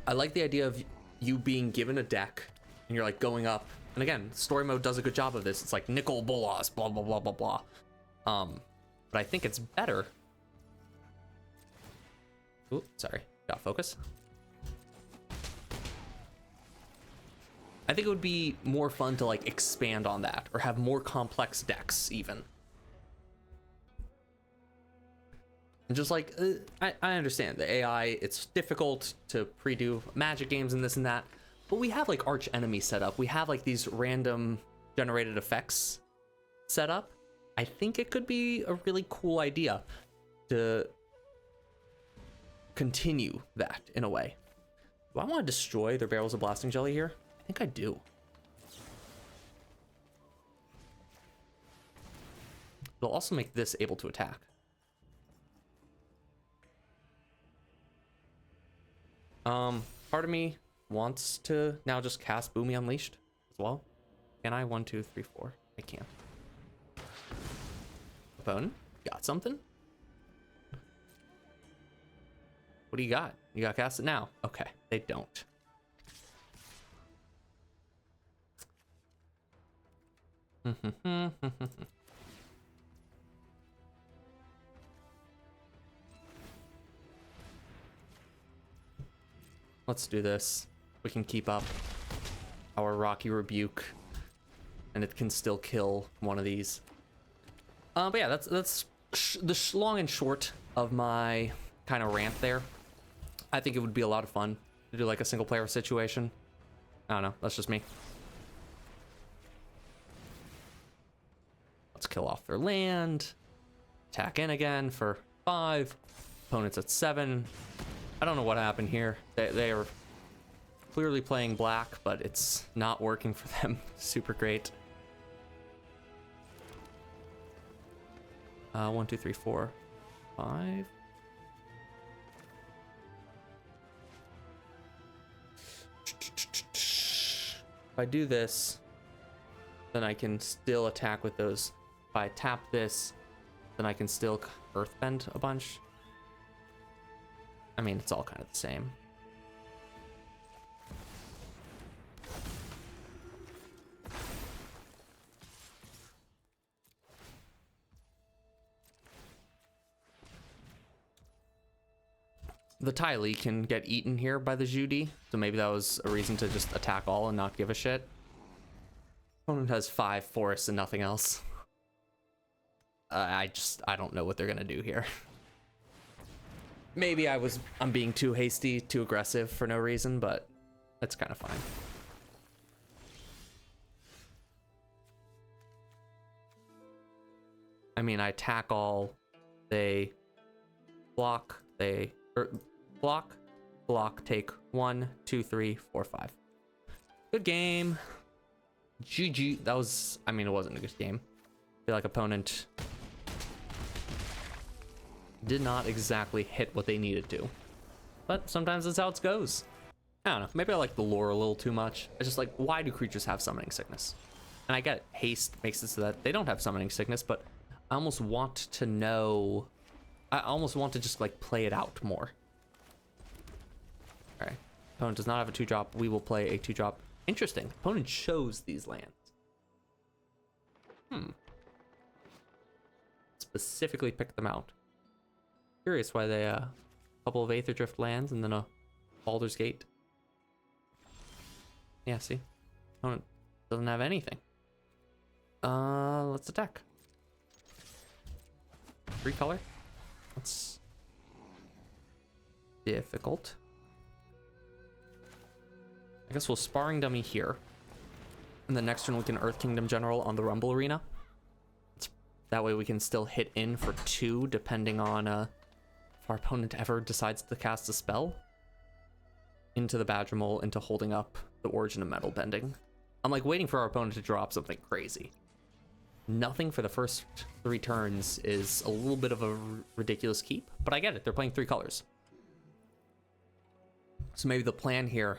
I like the idea of you being given a deck and you're like going up. And again, story mode does a good job of this. It's like Nicol Bolas, blah blah blah blah blah. But I think it's better. Ooh, sorry, got focus. I think it would be more fun to like expand on that or have more complex decks even. And just like, I understand the AI, it's difficult to pre-do Magic games and this and that, but we have like arch enemy set up. We have like these random generated effects set up. I think it could be a really cool idea to continue that in a way. Do I want to destroy their barrels of blasting jelly here? I think I do. It'll also make this able to attack. Part of me wants to now just cast Boomy Unleashed as well. Can I? 1, 2, 3, 4. I can't. Opponent, got something? What do you got? You got cast it now? Okay, they don't. Let's do this. We can keep up our Rocky Rebuke, and it can still kill one of these. But yeah, that's the long and short of my kind of rant there. I think it would be a lot of fun to do like a single player situation. I don't know, that's just me. Let's kill off their land. Attack in again for 5. Opponent's at 7. I don't know what happened here. They are clearly playing black, but it's not working for them super great. 1, 2, 3, 4, 5. If I do this, then I can still attack with those. If I tap this, then I can still Earthbend a bunch. I mean, it's all kind of the same. The Tylee can get eaten here by the Judy, so maybe that was a reason to just attack all and not give a shit. Opponent has 5 forests and nothing else. I don't know what they're gonna do here. Maybe I'm being too hasty, too aggressive for no reason, but that's kind of fine. I mean, I attack all, they block, block, take 1, 2, 3, 4, 5. Good game. GG. That was, I mean, it wasn't a good game. I feel like opponent did not exactly hit what they needed to, but sometimes that's how it goes. I don't know. Maybe I like the lore a little too much. It's just like, why do creatures have summoning sickness? And I get it. Haste makes it so that they don't have summoning sickness, but I almost want to know. I almost want to just like play it out more. All right. Opponent does not have a 2-drop. We will play a 2-drop. Interesting. Opponent chose these lands. Specifically picked them out. Curious why they a couple of Aether Drift lands and then a Baldur's Gate. Yeah, see? Opponent doesn't have anything. Let's attack. 3 color. That's difficult. I guess we'll Sparring Dummy here. And the next turn we can Earth Kingdom General on the Rumble Arena. That way we can still hit in for 2 depending on if our opponent ever decides to cast a spell. Into the Badger Mole, into holding up the Origin of Metal Bending. I'm like waiting for our opponent to drop something crazy. Nothing for the first 3 turns is a little bit of a ridiculous keep, but I get it. They're playing 3 colors. So maybe the plan here,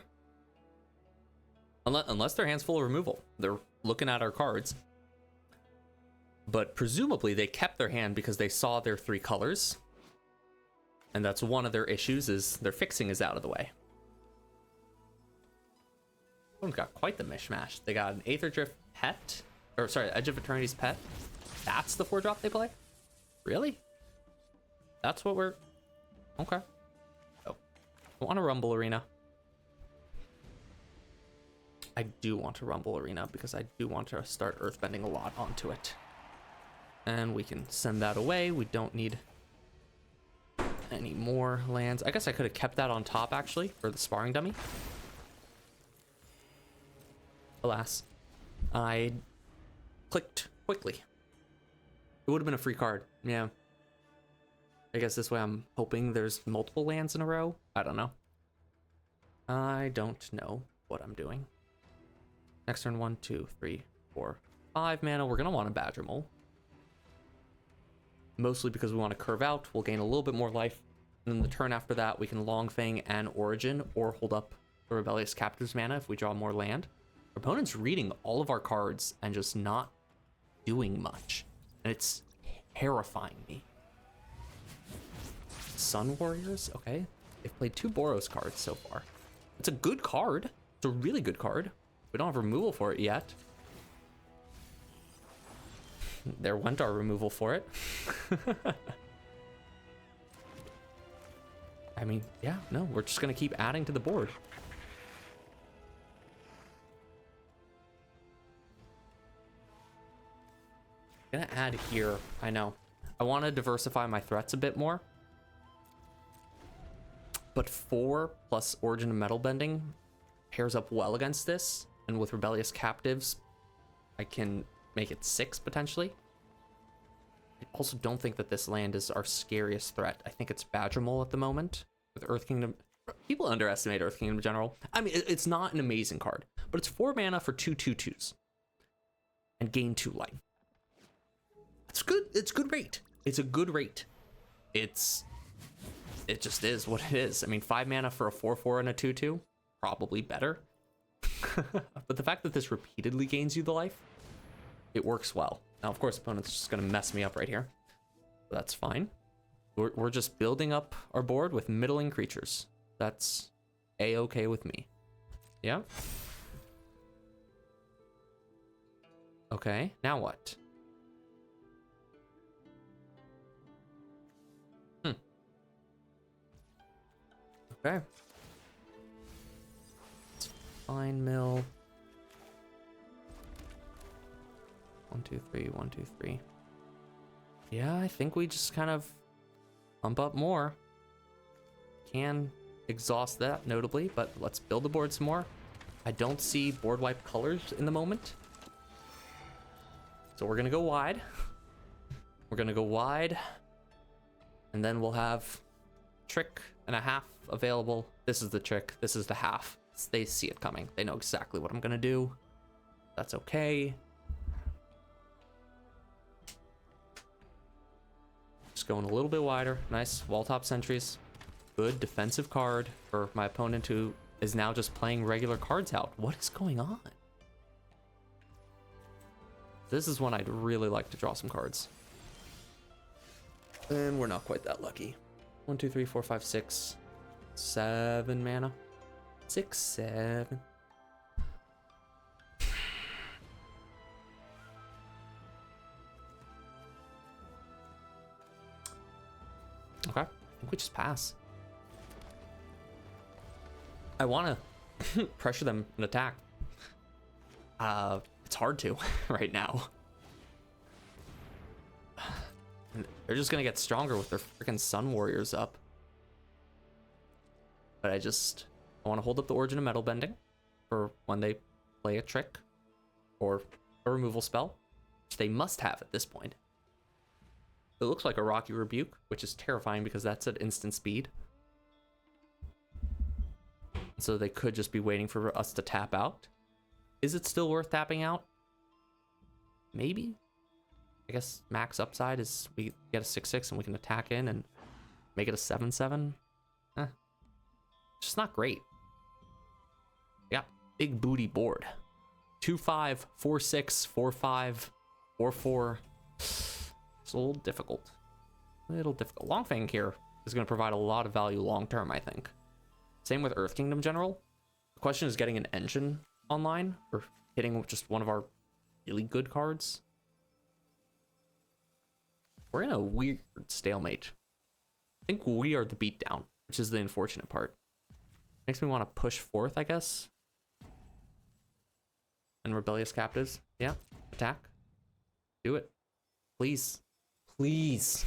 unless their hand's full of removal, they're looking at our cards. But presumably they kept their hand because they saw their 3 colors. And that's one of their issues, is their fixing is out of the way. Oh, got quite the mishmash. They got an Aether Drift pet. Or sorry, Edge of Eternity's pet. That's the 4-drop they play? Really? That's what we're... Okay. Oh. I want a Rumble Arena. I do want a Rumble Arena because I do want to start Earthbending a lot onto it. And we can send that away. We don't need any more lands. I guess I could have kept that on top, actually, for the Sparring Dummy. Alas, I clicked quickly. It would have been a free card. Yeah. I guess this way I'm hoping there's multiple lands in a row. I don't know. I don't know what I'm doing. Next turn, 1, 2, 3, 4, 5 mana. We're going to want a Badger Mole. Mostly because we want to curve out. We'll gain a little bit more life. And then the turn after that, we can Long Fang and Origin or hold up the Rebellious Captive's mana if we draw more land. Our opponent's reading all of our cards and just not doing much. And it's terrifying me. Sun Warriors? Okay. They've played 2 Boros cards so far. It's a good card. It's a really good card. We don't have removal for it yet. There went our removal for it. I mean, yeah, no, we're just going to keep adding to the board. Gonna add here. I know. I want to diversify my threats a bit more. But 4 plus Origin of Metal Bending pairs up well against this. And with Rebellious Captives, I can make it 6 potentially. I also don't think that this land is our scariest threat. I think it's Badger Mole at the moment with Earth Kingdom. People underestimate Earth Kingdom in general. I mean, it's not an amazing card, but it's 4 mana for 2 2/2s and gain 2 life. It's good. It's good rate. It's a good rate. It just is what it is. I mean, 5 mana for a 4/4 and a 2/2, probably better. But the fact that this repeatedly gains you the life, it works well. Now, of course, opponent's just going to mess me up right here. That's fine. We're just building up our board with middling creatures. That's a-okay with me. Yeah. Okay, now what? Okay. It's fine, mill. 1, 2, 3, 1, 2, 3. Yeah, I think we just kind of pump up more. Can exhaust that notably, but let's build the board some more. I don't see board wipe colors in the moment. So we're gonna go wide. We're gonna go wide. And then we'll have trick and a half available. This is the trick. This is the half. They see it coming. They know exactly what I'm gonna do. That's okay. Just going a little bit wider. Nice wall top sentries. Good defensive card for my opponent who is now just playing regular cards out. What is going on? This is one I'd really like to draw some cards. And we're not quite that lucky. 1, 2, 3, 4, 5, 6, 7 mana. 6, 7. Okay, I think we just pass. I want to pressure them and attack. It's hard to right now. They're just gonna get stronger with their freaking Sun Warriors up. But I want to hold up the Origin of Metal Bending for when they play a trick or a removal spell, which they must have at this point. It looks like a Rocky Rebuke, which is terrifying because that's at instant speed. So they could just be waiting for us to tap out. Is it still worth tapping out? Maybe. I guess max upside is we get a 6/6 and we can attack in and make it a 7/7. It's just not great. Yeah, big booty board. 2/5, 4/6, 4/5, 4/4. It's a little difficult. Longfang here is going to provide a lot of value long term, I think. Same with Earth Kingdom General. The question is getting an engine online or hitting just one of our really good cards. We're in a weird stalemate. I think we are the beatdown, which is the unfortunate part. Makes me want to push forth, I guess. And Rebellious Captives. Yeah, attack. Do it. Please. Please.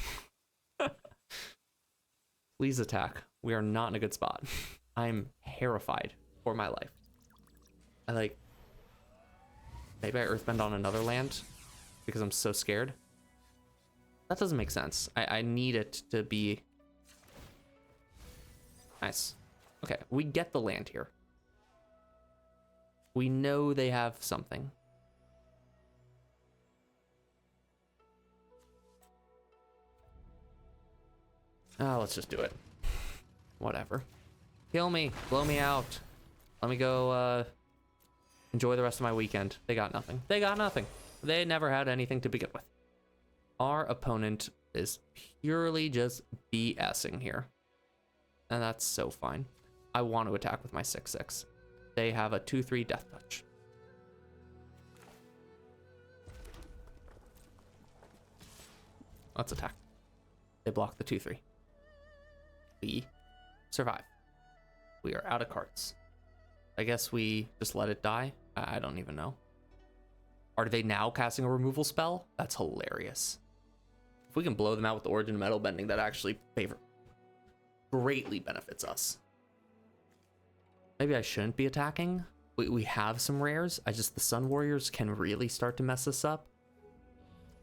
Please attack. We are not in a good spot. I'm terrified for my life. Maybe I Earthbend on another land because I'm so scared. That doesn't make sense. I need it to be nice. Okay, we get the land here. We know they have something. Oh, let's just do it. Whatever. Kill me. Blow me out. Let me go enjoy the rest of my weekend. They got nothing. They got nothing. They never had anything to begin with. Our opponent is purely just BSing here. And that's so fine. I want to attack with my 6/6. They have a 2/3 Death Touch. Let's attack. They block the 2/3. We survive. We are out of cards. I guess we just let it die. I don't even know. Are they now casting a removal spell? That's hilarious. If we can blow them out with the Origin of Metal Bending, that actually greatly benefits us. Maybe I shouldn't be attacking. We have some rares. The Sun Warriors can really start to mess us up.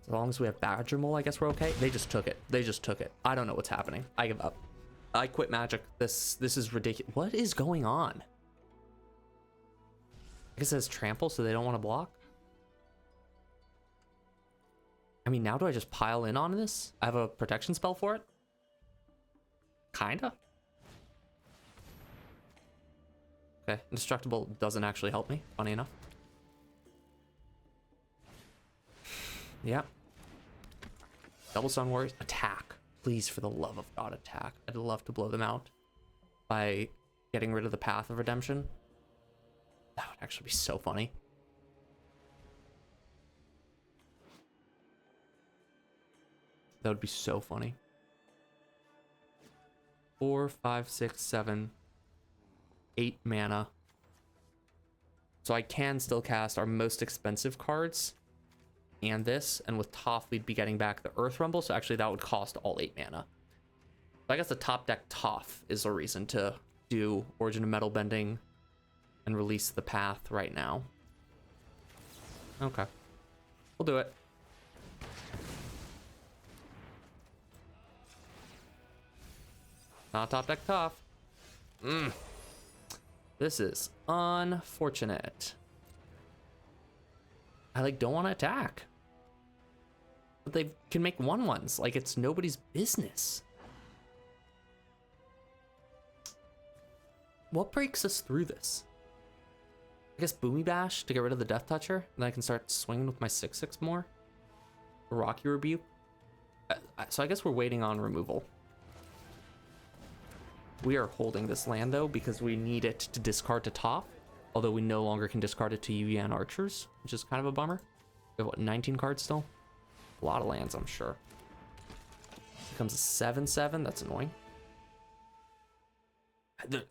As long as we have Badger Mole, I guess we're okay. They just took it. They just took it. I don't know what's happening. I give up. I quit Magic. This is ridiculous. What is going on? I guess it says trample, so they don't want to block. I mean, now do I just pile in on this? I have a protection spell for it? Kinda. Okay, Indestructible doesn't actually help me, funny enough. Yeah. Double Sun Warriors. Attack. Please, for the love of God, attack. I'd love to blow them out by getting rid of the Path of Redemption. That would actually be so funny. That would be so funny. 4, 5, 6, 7, 8 mana. So I can still cast our most expensive cards and this, and with Toph we'd be getting back the Earth Rumble, so actually that would cost all 8 mana. So I guess the top deck Toph is a reason to do Origin of Metal Bending and release the Path right now. Okay. We'll do it. Not top deck Toph. This is unfortunate. I don't want to attack. But they can make 1/1s. It's nobody's business. What breaks us through this? I guess Boomy Bash to get rid of the Death Toucher, and then I can start swinging with my 6/6 more. Rocky Rebuke. So I guess we're waiting on removal. We are holding this land though because we need it to discard to top, although we no longer can discard it to UV and archers, which is kind of a bummer. We have what, 19 cards still? A lot of lands, I'm sure. Becomes a 7/7. That's annoying.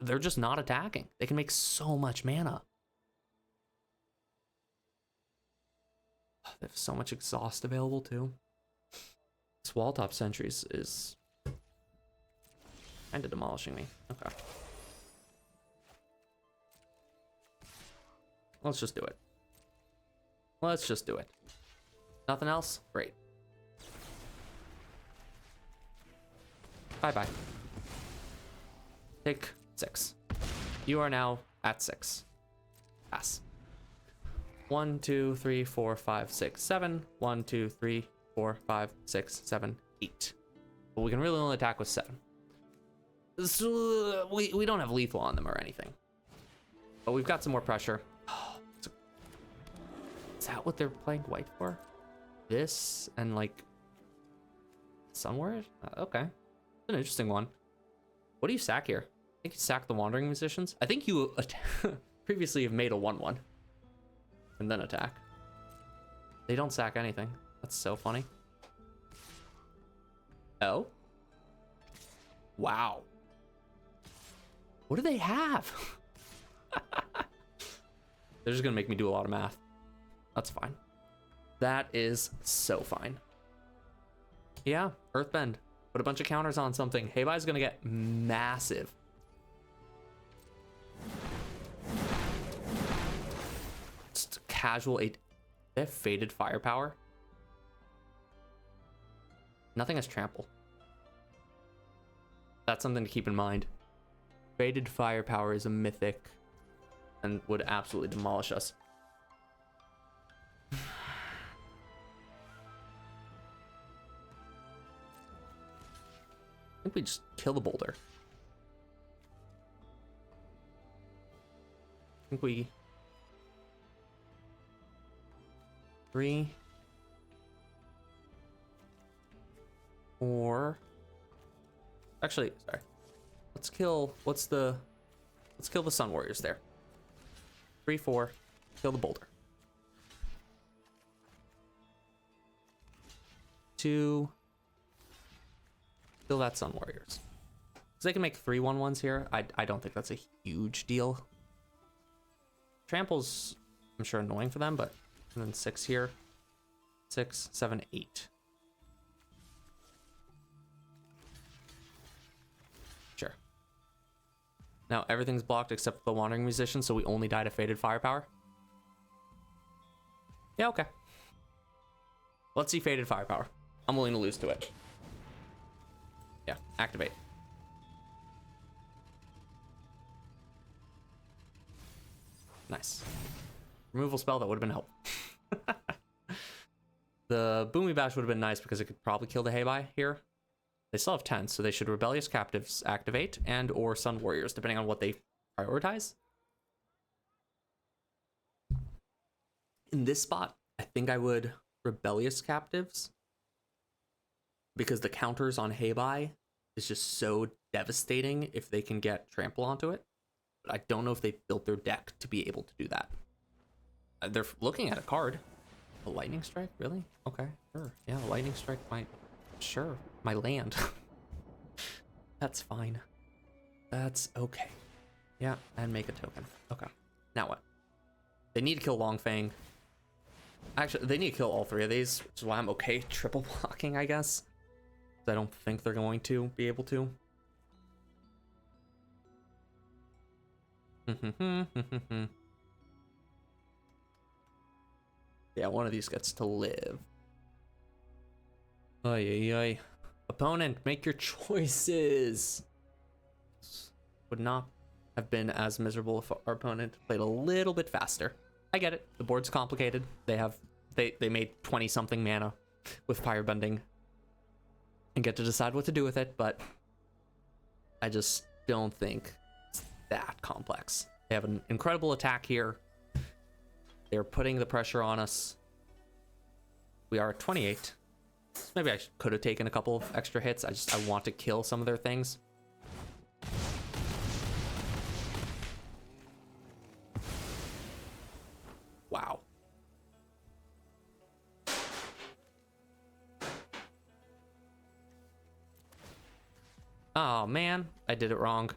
They're just not attacking. They can make so much mana. They have so much exhaust available too. This wall top sentries is kind of demolishing me. Okay. Let's just do it. Let's just do it. Nothing else? Great. Bye-bye. Take 6. You are now at 6. Pass. 1, 2, 3, 4, 5, 6, 7. 1, 2, 3, 4, 5, 6, 7, 8. But we can really only attack with 7. So we don't have lethal on them or anything. But we've got some more pressure. Is that what they're playing white for? This and like Sunward? Okay. It's an interesting one. What do you sack here? I think you sack the Wandering Musicians. I think you previously have made a 1/1 and then attack. They don't sack anything. That's so funny. Oh? Wow. What do they have? They're just gonna make me do a lot of math. That's fine. That is so fine. Yeah, Earthbend. Put a bunch of counters on something. Heybai's gonna get massive. Just casual 8. They have Faded Firepower. Nothing has Trample. That's something to keep in mind. Faded Firepower is a mythic and would absolutely demolish us. I think we just kill the boulder. I think we... 3, 4. Actually, sorry. Let's kill... Let's kill the Sun Warriors there. 3, 4. Kill the boulder. 2. Kill that Sun Warriors. Because they can make 3 1/1s here. I don't think that's a huge deal. Trample's, I'm sure, annoying for them, but... And then 6 here. 6, 7, 8. Sure. Now everything's blocked except the Wandering Musician, so we only die to Faded Firepower. Yeah, okay. Let's see Faded Firepower. I'm willing to lose to it. Yeah, activate. Nice. Removal spell, that would have been helpful. The Boomy Bash would have been nice because it could probably kill the Heibai here. They still have 10, so they should Rebellious Captives activate and or Sun Warriors, depending on what they prioritize. In this spot, I think I would Rebellious Captives because the counters on Heibai is just so devastating if they can get Trample onto it. But I don't know if they built their deck to be able to do that. They're looking at a card. A Lightning Strike? Really? Okay, sure. Yeah, a Lightning Strike might... Sure. My land. That's fine. That's okay. Yeah, and make a token. Okay. Now what? They need to kill Longfang. Actually, they need to kill all 3 of these, which is why I'm okay triple blocking, I guess. I don't think they're going to be able to. Yeah, one of these gets to live. Ay, ay, ay. Opponent, make your choices. Would not have been as miserable if our opponent played a little bit faster. I get it. The board's complicated. They made 20 something mana with Firebending and get to decide what to do with it, but I just don't think it's that complex. They have an incredible attack here. They're putting the pressure on us. We are at 28. Maybe I could have taken a couple of extra hits. I want to kill some of their things. Wow. Oh man, I did it wrong.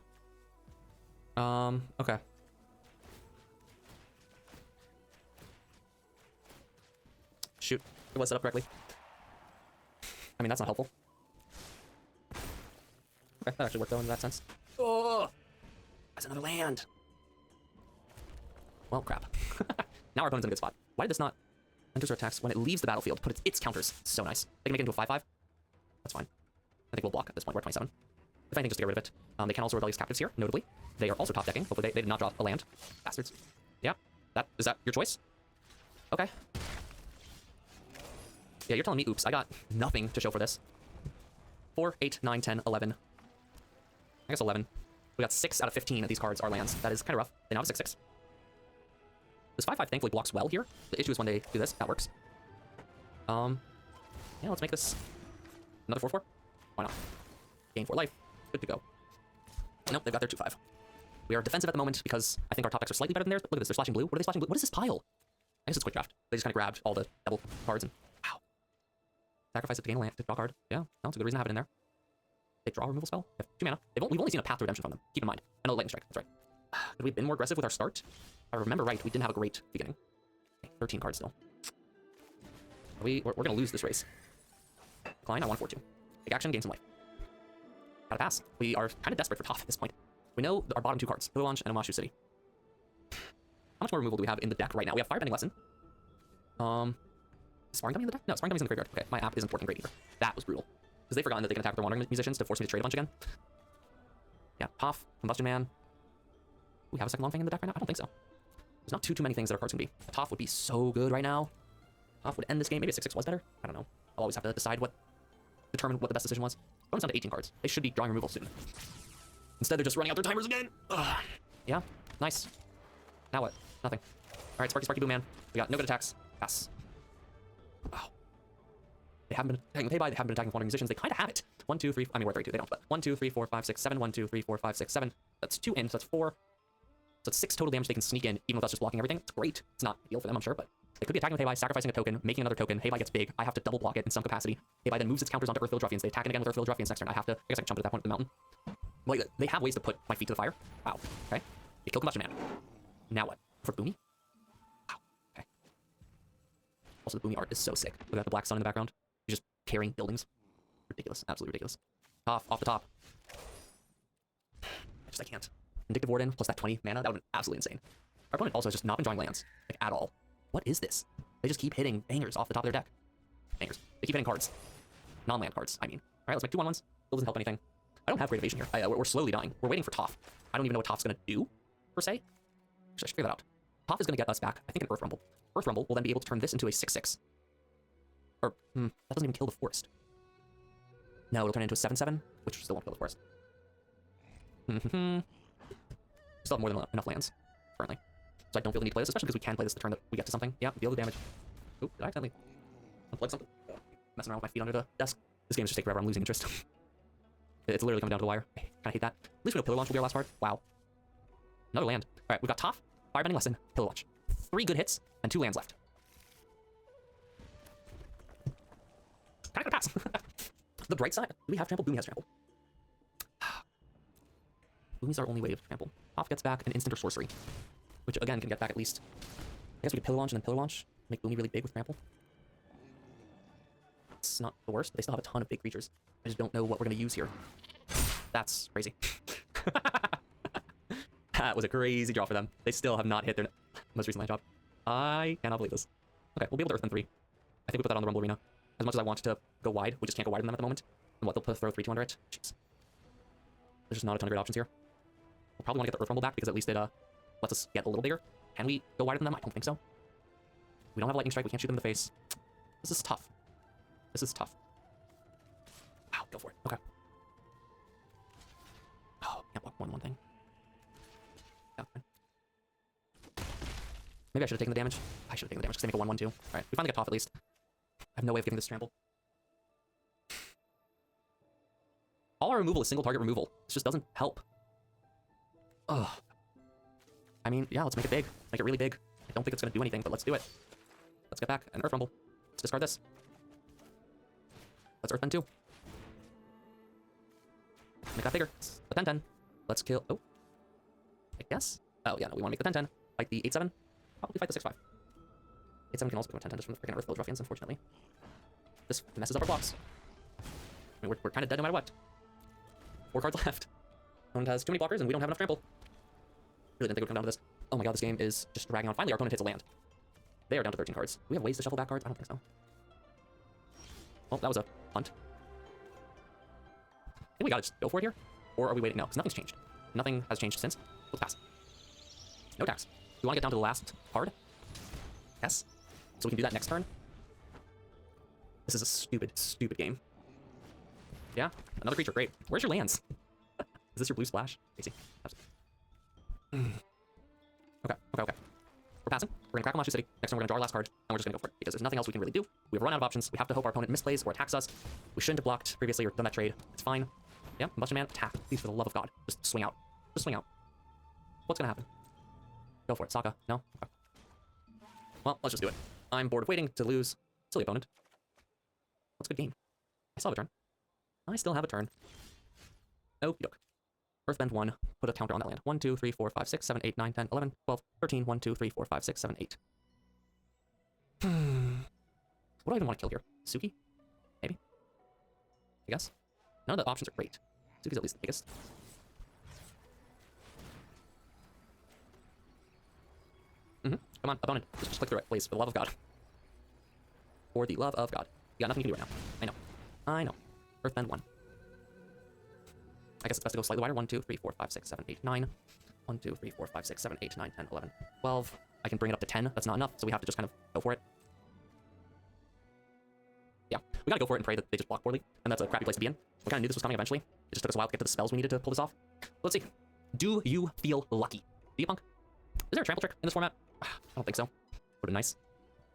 Okay. Shoot, it was set up correctly. I mean, that's not helpful. Okay, that actually worked though in that sense. Oh, that's another land. Well, crap. Now our opponent's in a good spot. Why did this not enters our attacks when it leaves the battlefield? Put its counters. So nice. They can make it into a 5/5. That's fine. I think we'll block at this point. We're at 27. If anything, just to get rid of it. They can also rebellious captives here, notably. They are also top decking. Hopefully they did not drop a land. Bastards. Yeah. Is that your choice? Okay. Yeah, you're telling me, oops, I got nothing to show for this. 4, 8, 9, 10, 11. I guess 11. We got 6 out of 15 of these cards are lands. That is kind of rough. They now have a 6/6. This 5/5 thankfully blocks well here. The issue is when they do this. That works. Yeah, let's make this another 4/4. Why not? Gain 4 life. Good to go. Nope, they've got their 2/5. We are defensive at the moment because I think our top decks are slightly better than theirs. But look at this, they're splashing blue. What are they splashing blue? What is this pile? I guess it's quick draft. They just kind of grabbed all the devil cards and wow. Sacrifice it to gain a land, to draw a card. Yeah, no, it's a good reason to have it in there. They draw a removal spell. They have 2 mana. We've only seen a path to redemption from them. Keep in mind. And a lightning strike. That's right. Could we have been more aggressive with our start? If I remember right, we didn't have a great beginning. Okay, 13 cards still. We're gonna lose this race. Decline, I want 4-2. Take action, gain some life. Gotta pass. We are kind of desperate for top at this point. We know our bottom 2 cards, Pillow Launch and Omashu City. How much more removal do we have in the deck right now? We have Firebending Lesson. Is Sparring Dummy in the deck? No, Sparring Dummy's in the graveyard. Okay, my app isn't working great either. That was brutal. Because they've forgotten that they can attack with their Wandering Musicians to force me to trade a bunch again. Yeah, Poff, Combustion Man. We have a second long thing in the deck right now? I don't think so. There's not too many things that our cards can be. A Toph would be so good right now. Toph would end this game. Maybe a 6/6 was better. I don't know. I'll always have to determine what the best decision was. Going down to 18 cards. They should be drawing removal soon. Instead, they're just running out their timers again. Ugh. Yeah, nice. Now what? Nothing. All right, Sparky Boom Man. We got no good attacks. Pass. Wow. They haven't been attacking Paybuy. They haven't been attacking Wandering Musicians. They kind of have it. 1, 2, 3. I mean, we're 32. They don't. But 1, 2, 3, 4, 5, 6, 7. 1, 2, 3, 4, 5, 6, 7. That's 2 in. So that's 4. So it's 6 total damage they can sneak in, even with us just blocking everything. It's great. It's not ideal for them, I'm sure, but they could be attacking with Paybuy, sacrificing a token, making another token. Paybuy gets big. I have to double block it in some capacity. Paybuy then moves its counters onto Earthvillage Ruffians. They attack it again with Earthvillage Ruffians next turn. I guess I can jump at that point to the mountain. Like, they have ways to put my feet to the fire. Wow. Okay. They kill Combustion Man. Now what? For Boomy? Wow. Okay. Also, the Boomy art is so sick. Look at the black sun in the background. He's just carrying buildings. Ridiculous. Absolutely ridiculous. Off the top. I can't. Vindictive Warden plus that 20 mana, that would have been absolutely insane. Our opponent also has just not been drawing lands, like, at all. What is this? They just keep hitting bangers off the top of their deck. Bangers. They keep hitting cards. Non-land cards, I mean. Alright, let's make 2 1/1s. Still doesn't help anything. I don't have great evasion here. We're slowly dying. We're waiting for Toph. I don't even know what Toph's gonna do, per se. Actually, I should figure that out. Toph is gonna get us back, I think, an Earth Rumble. Earth Rumble will then be able to turn this into a 6/6. Or, that doesn't even kill the forest. No, it'll turn into a 7/7, which still won't kill the forest. Still have more than enough lands, currently. So I don't feel the need to play this, especially because we can play this the turn that we get to something. Yeah, deal the damage. Oop, did I accidentally unplug something? Oh, messing around with my feet under the desk. This game is just taking forever, I'm losing interest. It's literally coming down to the wire. I kinda hate that. At least we know Pillar Launch will be our last card. Wow. Another land. Alright, we've got Toph, Firebending Lesson, Pillar Launch. 3 good hits, and 2 lands left. Kinda gonna pass. The bright side, do we have trample? Boomy has trample. Boomy's our only way of trample. Toph gets back an instant or sorcery, which again can get back at least. I guess we could Pillar Launch and then Pillar Launch, make Boomy really big with trample. It's not the worst, but they still have a ton of big creatures. I just don't know what we're gonna use here. That's crazy. That was a crazy draw for them. They still have not hit their most recent land job. I cannot believe this. Okay, we'll be able to Earth them 3. I think we put that on the Rumble Arena. As much as I want to go wide, we just can't go wider than them at the moment. And what, they'll throw 3-2 under it? Jeez. There's just not a ton of great options here. We'll probably want to get the Earth Rumble back because at least it lets us get a little bigger. Can we go wider than them? I don't think so. We don't have a Lightning Strike. We can't shoot them in the face. This is tough. This is tough. Wow, go for it. Okay. Oh, can't block one thing. Maybe I should have taken the damage. I should have taken the damage because they make a 1/1/2. All right, we finally got Toph at least. I have no way of getting this trample. All our removal is single target removal. This just doesn't help. Ugh. I mean, yeah, let's make it big. Make it really big. I don't think it's going to do anything, but let's do it. Let's get back an Earth Rumble. Let's discard this. Let's Earthbend 2. Make that bigger. It's a 10/10. Let's kill... Oh. I guess? Oh, yeah, no, we want to make the 10/10. Fight the 8/7. Probably fight the 6/5. 8/7 can also become a 10/10 just from the freaking Earth Village Ruffians, unfortunately. This messes up our blocks. I mean, we're kind of dead no matter what. 4 cards left. Opponent has too many blockers, and we don't have enough trample. Really didn't think it would come down to this. Oh my god, this game is just dragging on. Finally, our opponent hits a land. They are down to 13 cards. Do we have ways to shuffle back cards? I don't think so. Well, that was a punt. I think we gotta just go for it here. Or are we waiting? No, because nothing's changed. Nothing has changed since. Let's pass. No attacks. We want to get down to the last card. Yes. So we can do that next turn. This is a stupid, stupid game. Yeah, another creature. Great. Where's your lands? Is this your blue splash? Crazy. Okay. We're passing. We're gonna crack on Lashu City. Next turn, we're gonna draw our last card, and we're just gonna go for it because there's nothing else we can really do. We have run out of options. We have to hope our opponent misplays or attacks us. We shouldn't have blocked previously or done that trade. It's fine. Yeah, Combustion Man, attack. Please, for the love of God, just swing out. Just swing out. What's gonna happen? Go for it, Sokka. No? Okay. Well, let's just do it. I'm bored of waiting to lose. Silly opponent. What's a good game? I still have a turn. I still have a turn. Okie doke. Earthbend 1. Put a counter on that land. 1, 2, 3, 4, 5, 6, 7, 8, 9, 10, 11, 12, 13. 1, 2, 3, 4, 5, 6, 7, 8. What do I even want to kill here? Suki? Maybe? I guess? None of the options are great. Suki's at least the biggest. Come on, opponent. Just click through it, please. For the love of God. For the love of God. You got nothing you can do right now. I know. Earthbend 1. I guess it's best to go slightly wider. 1, 2, 3, 4, 5, 6, 7, 8, 9. 1, 2, 3, 4, 5, 6, 7, 8, 9, 10, 11, 12. I can bring it up to 10. That's not enough, so we have to just kind of go for it. Yeah, we gotta go for it and pray that they just block poorly, and that's a crappy place to be in. We kind of knew this was coming eventually. It just took us a while to get to the spells we needed to pull this off. Let's see. Do you feel lucky? Do you, punk? Is there a trample trick in this format? I don't think so. Would've been nice.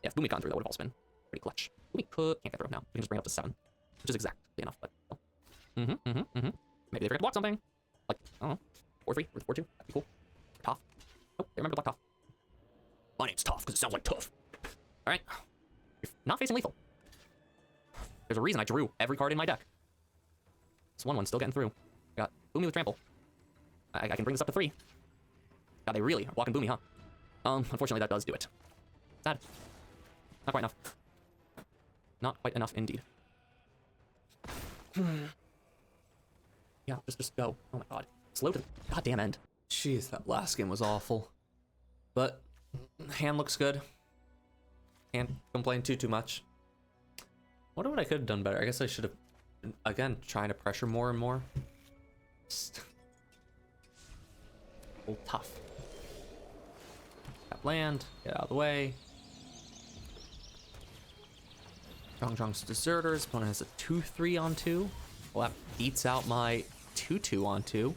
Yeah, if Boomy gone through, that would've also been pretty clutch. Boomy can't get through now. We can just bring it up to 7, which is exactly enough, but still. Maybe they forgot to block something. Like, I don't know, 4-3 or 4-2. That'd be cool. Toph. Oh, they remember to block Toph. My name's Toph because it sounds like tough. All right. You're not facing lethal. There's a reason I drew every card in my deck. This 1-1 still getting through. I got Boomy with trample. I can bring this up to 3. God, they really are walking Boomy, huh? Unfortunately, that does do it. Sad. Not quite enough. Not quite enough, indeed. Yeah, just go. Oh my god. Slow to the goddamn end. Jeez, that last game was awful. But hand looks good. Can't complain too much. Wonder what I could have done better. I guess I should have, again, trying to pressure more and more. Just a little tough. Tap land, get out of the way. Zhong's Deserters. Opponent has a 2/3 on 2. Well, that beats out my 2/2 on 2.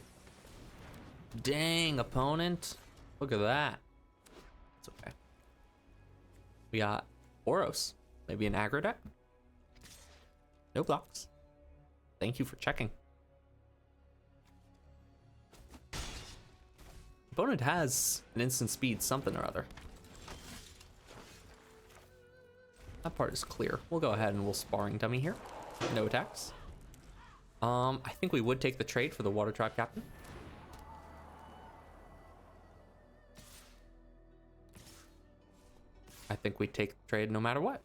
Dang, opponent. Look at that. It's okay. We got Boros. Maybe an aggro deck? No blocks. Thank you for checking. Opponent has an instant speed something or other. That part is clear. We'll go ahead and we'll sparring dummy here. No attacks. I think we would take the trade for the Water Tribe Captain. I think we take the trade no matter what.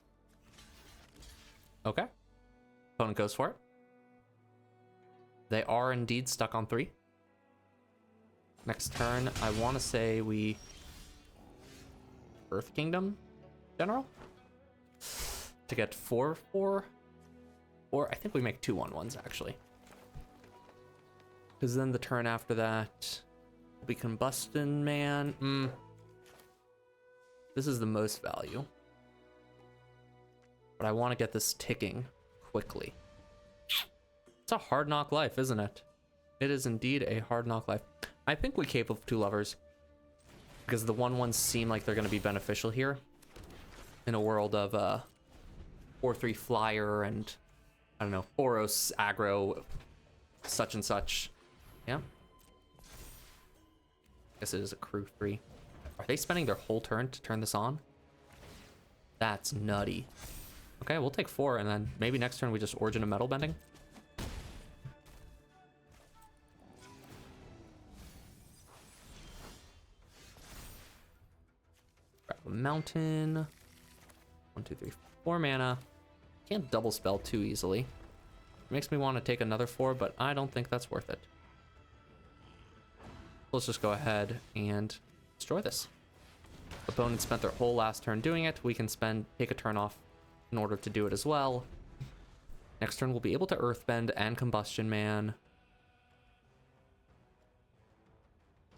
Okay. Opponent goes for it. They are indeed stuck on 3. Next turn, I want to say we Earth Kingdom General to get 4/4, or I think we make 2/1/1s actually, because then the turn after that will be Combustion Man. This is the most value, but I want to get this ticking quickly. It's a hard knock life, isn't it? It is indeed a hard knock life. I think we Cape of 2 Lovers. because the 1/1s seem like they're going to be beneficial here in a world of 4/3 flyer and I don't know, Boros aggro such and such. Yeah. Guess it is a crew 3. Are they spending their whole turn to turn this on? That's nutty. Okay, we'll take 4 and then maybe next turn we just Origin of Metal Bending. Grab a mountain. 1, 2, 3, 4 mana. Can't double spell too easily. Makes me want to take another 4, but I don't think that's worth it. Let's just go ahead and destroy this. Opponent spent their whole last turn doing it. We can take a turn off in order to do it as well. Next turn we'll be able to Earthbend and Combustion Man.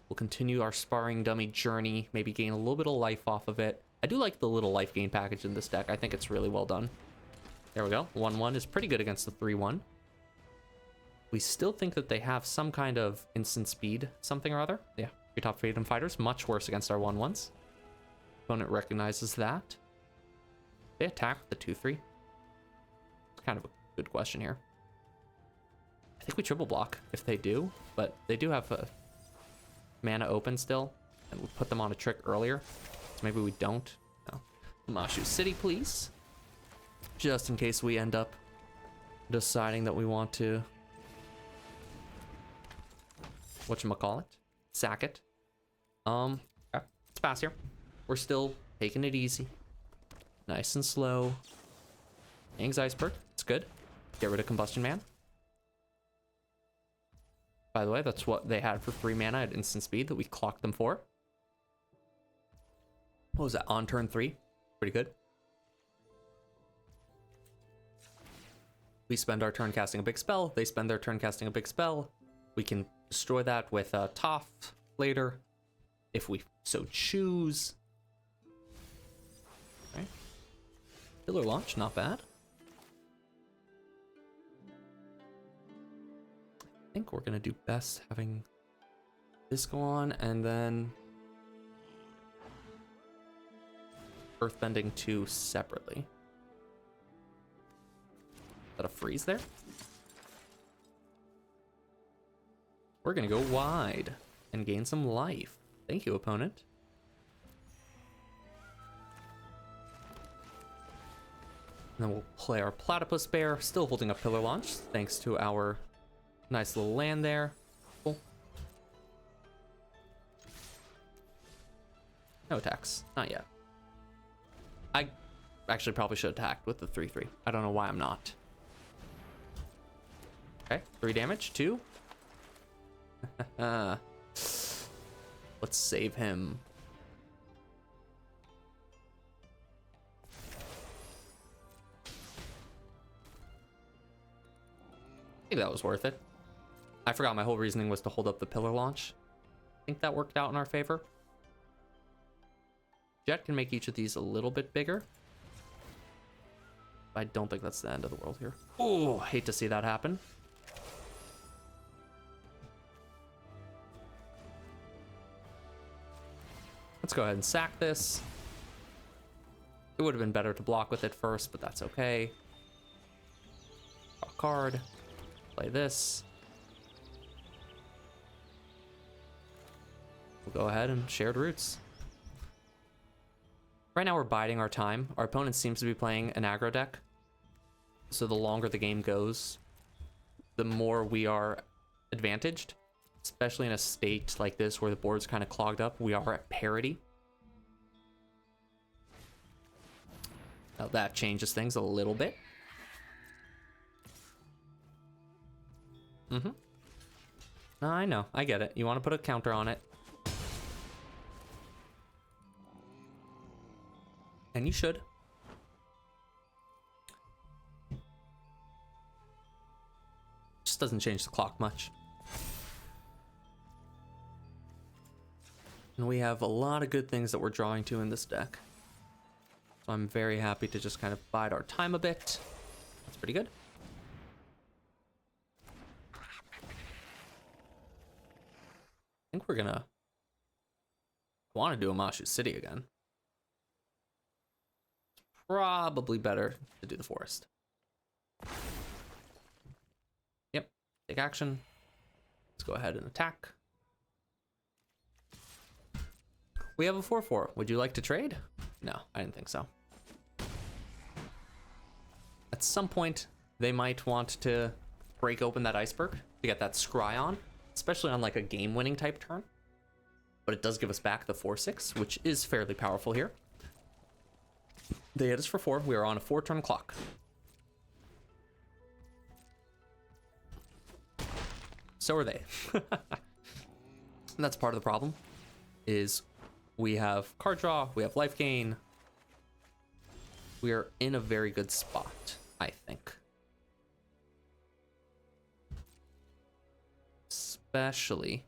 We'll continue our sparring dummy journey, maybe gain a little bit of life off of it. I do like the little life gain package in this deck. I think it's really well done. There we go. 1/1 is pretty good against the 3/1. We still think that they have some kind of instant speed, something or other. Yeah, your top Freedom Fighters, much worse against our 1/1s. Opponent recognizes that. They attack with the 2/3. It's kind of a good question here. I think we triple block if they do, but they do have a mana open still, and we put them on a trick earlier, so maybe we don't. No. Mashu City, please. Just in case we end up deciding that we want to whatchamacallit, sack it. Yeah, let's pass here. We're still taking it easy, nice and slow. Ang's Iceberg, it's good. Get rid of Combustion Man. By the way, that's what they had for 3 mana at instant speed that we clocked them for. What was that, on turn 3? Pretty good. We spend our turn casting a big spell. They spend their turn casting a big spell. We can destroy that with a Toph later, if we so choose. Okay. Pillar Launch, not bad. I think we're gonna do best having this go on and then Earthbending 2 separately. Is that a freeze there? We're gonna go wide and gain some life. Thank you, opponent. And then we'll play our Platypus Bear, still holding a Pillar Launch, thanks to our nice little land there. Cool. No attacks, not yet. I actually probably should have attacked with the 3/3. I don't know why I'm not. Okay, 3 damage, 2. Let's save him. I think that was worth it. I forgot my whole reasoning was to hold up the Pillar Launch. I think that worked out in our favor. Jet can make each of these a little bit bigger. I don't think that's the end of the world here. Oh, hate to see that happen. Let's go ahead and sack this. It would have been better to block with it first, but that's okay. Draw a card. Play this. We'll go ahead and shared roots. Right now we're biding our time. Our opponent seems to be playing an aggro deck. So the longer the game goes, the more we are advantaged. Especially in a state like this where the board's kind of clogged up, we are at parity. Now that changes things a little bit. No, I know, I get it. You want to put a counter on it. And you should. Just doesn't change the clock much. And we have a lot of good things that we're drawing to in this deck. So I'm very happy to just kind of bide our time a bit. That's pretty good. I think we're gonna I want to do Amashu City again. Probably better to do the forest. Yep, take action. Let's go ahead and attack. We have a 4/4. Would you like to trade? No, I didn't think so. At some point, they might want to break open that iceberg to get that scry on, especially on like a game-winning type turn. But it does give us back the 4/6, which is fairly powerful here. They hit us for 4. We are on a 4-turn clock. So are they. And that's part of the problem, is we have card draw, we have life gain. We are in a very good spot, I think. Especially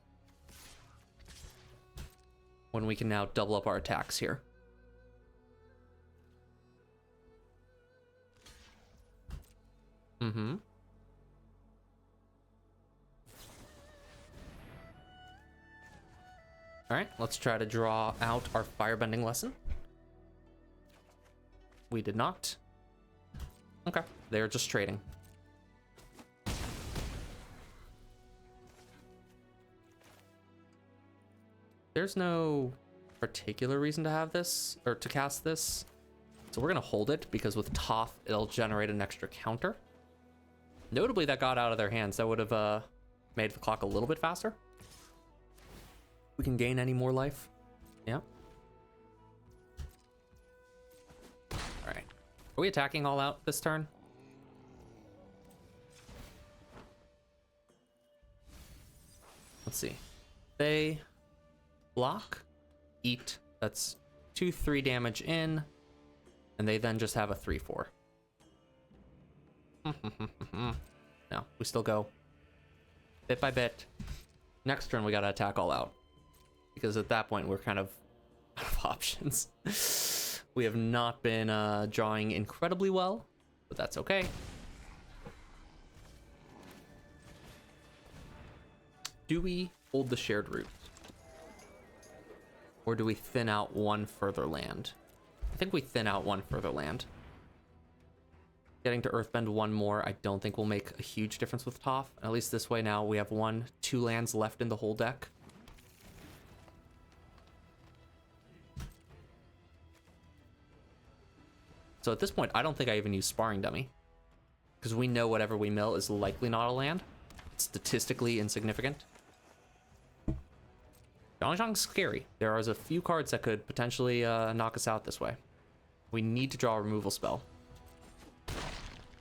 when we can now double up our attacks here. Mm-hmm. All right, let's try to draw out our firebending lesson. We did not. Okay, they're just trading. There's no particular reason to have this, or to cast this. So we're gonna hold it, because with Toph, it'll generate an extra counter. Notably, that got out of their hands. That would have made the clock a little bit faster. We can gain any more life. Yeah. All right. Are we attacking all out this turn? Let's see. They block, eat. That's 2/3 damage in, and they then just have a 3/4. No, we still go bit by bit. Next turn, we gotta attack all out, because at that point, we're kind of out of options. We have not been drawing incredibly well, but that's okay. Do we hold the shared route? Or do we thin out one further land? I think we thin out one further land. Getting to Earthbend one more, I don't think will make a huge difference with Toph. At least this way now we have 2 lands left in the whole deck. So at this point, I don't think I even use Sparring Dummy, because we know whatever we mill is likely not a land. It's statistically insignificant. Zhangzhang's scary. There are a few cards that could potentially knock us out this way. We need to draw a removal spell,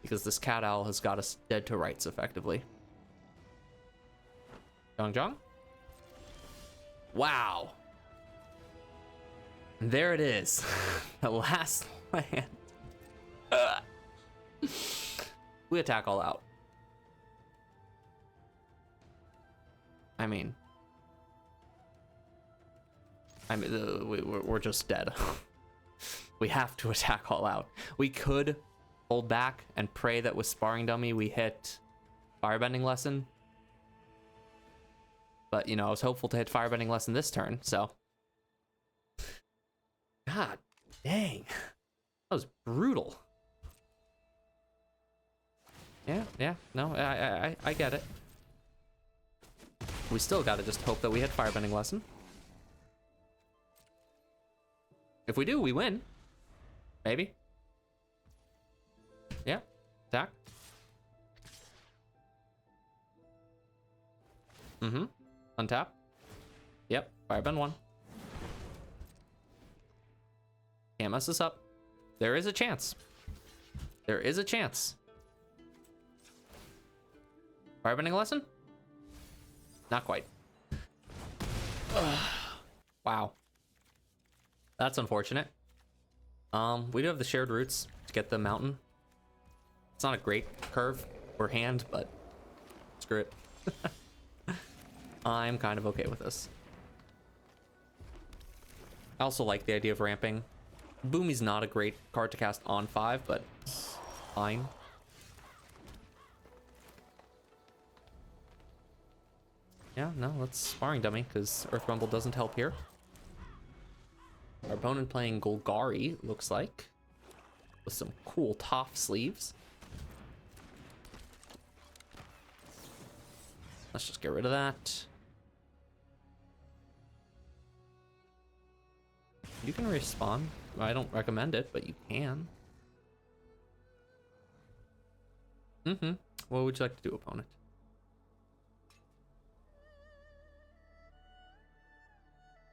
because this cat owl has got us dead to rights effectively. Zhangzhang? Wow. There it is. The last land. We attack all out. I mean, we're just dead. We have to attack all out. We could hold back and pray that with Sparring Dummy we hit Firebending Lesson. But, you know, I was hopeful to hit Firebending Lesson this turn, so. God dang. That was brutal. Yeah, no, I get it. We still gotta just hope that we hit Firebending Lesson. If we do, we win. Maybe. Yeah, attack. Mm-hmm. Untap. Yep, Firebend 1. Can't mess this up. There is a chance. There is a chance. Firebending Lesson? Not quite. Wow. That's unfortunate. We do have the shared routes to get the mountain. It's not a great curve or hand, but screw it. I'm kind of okay with this. I also like the idea of ramping. Boomy's not a great card to cast on 5, but fine. Yeah, no, let's Sparring Dummy, because Earth Rumble doesn't help here. Our opponent playing Golgari, looks like, with some cool Toph sleeves. Let's just get rid of that. You can respawn. I don't recommend it, but you can. What would you like to do, opponent?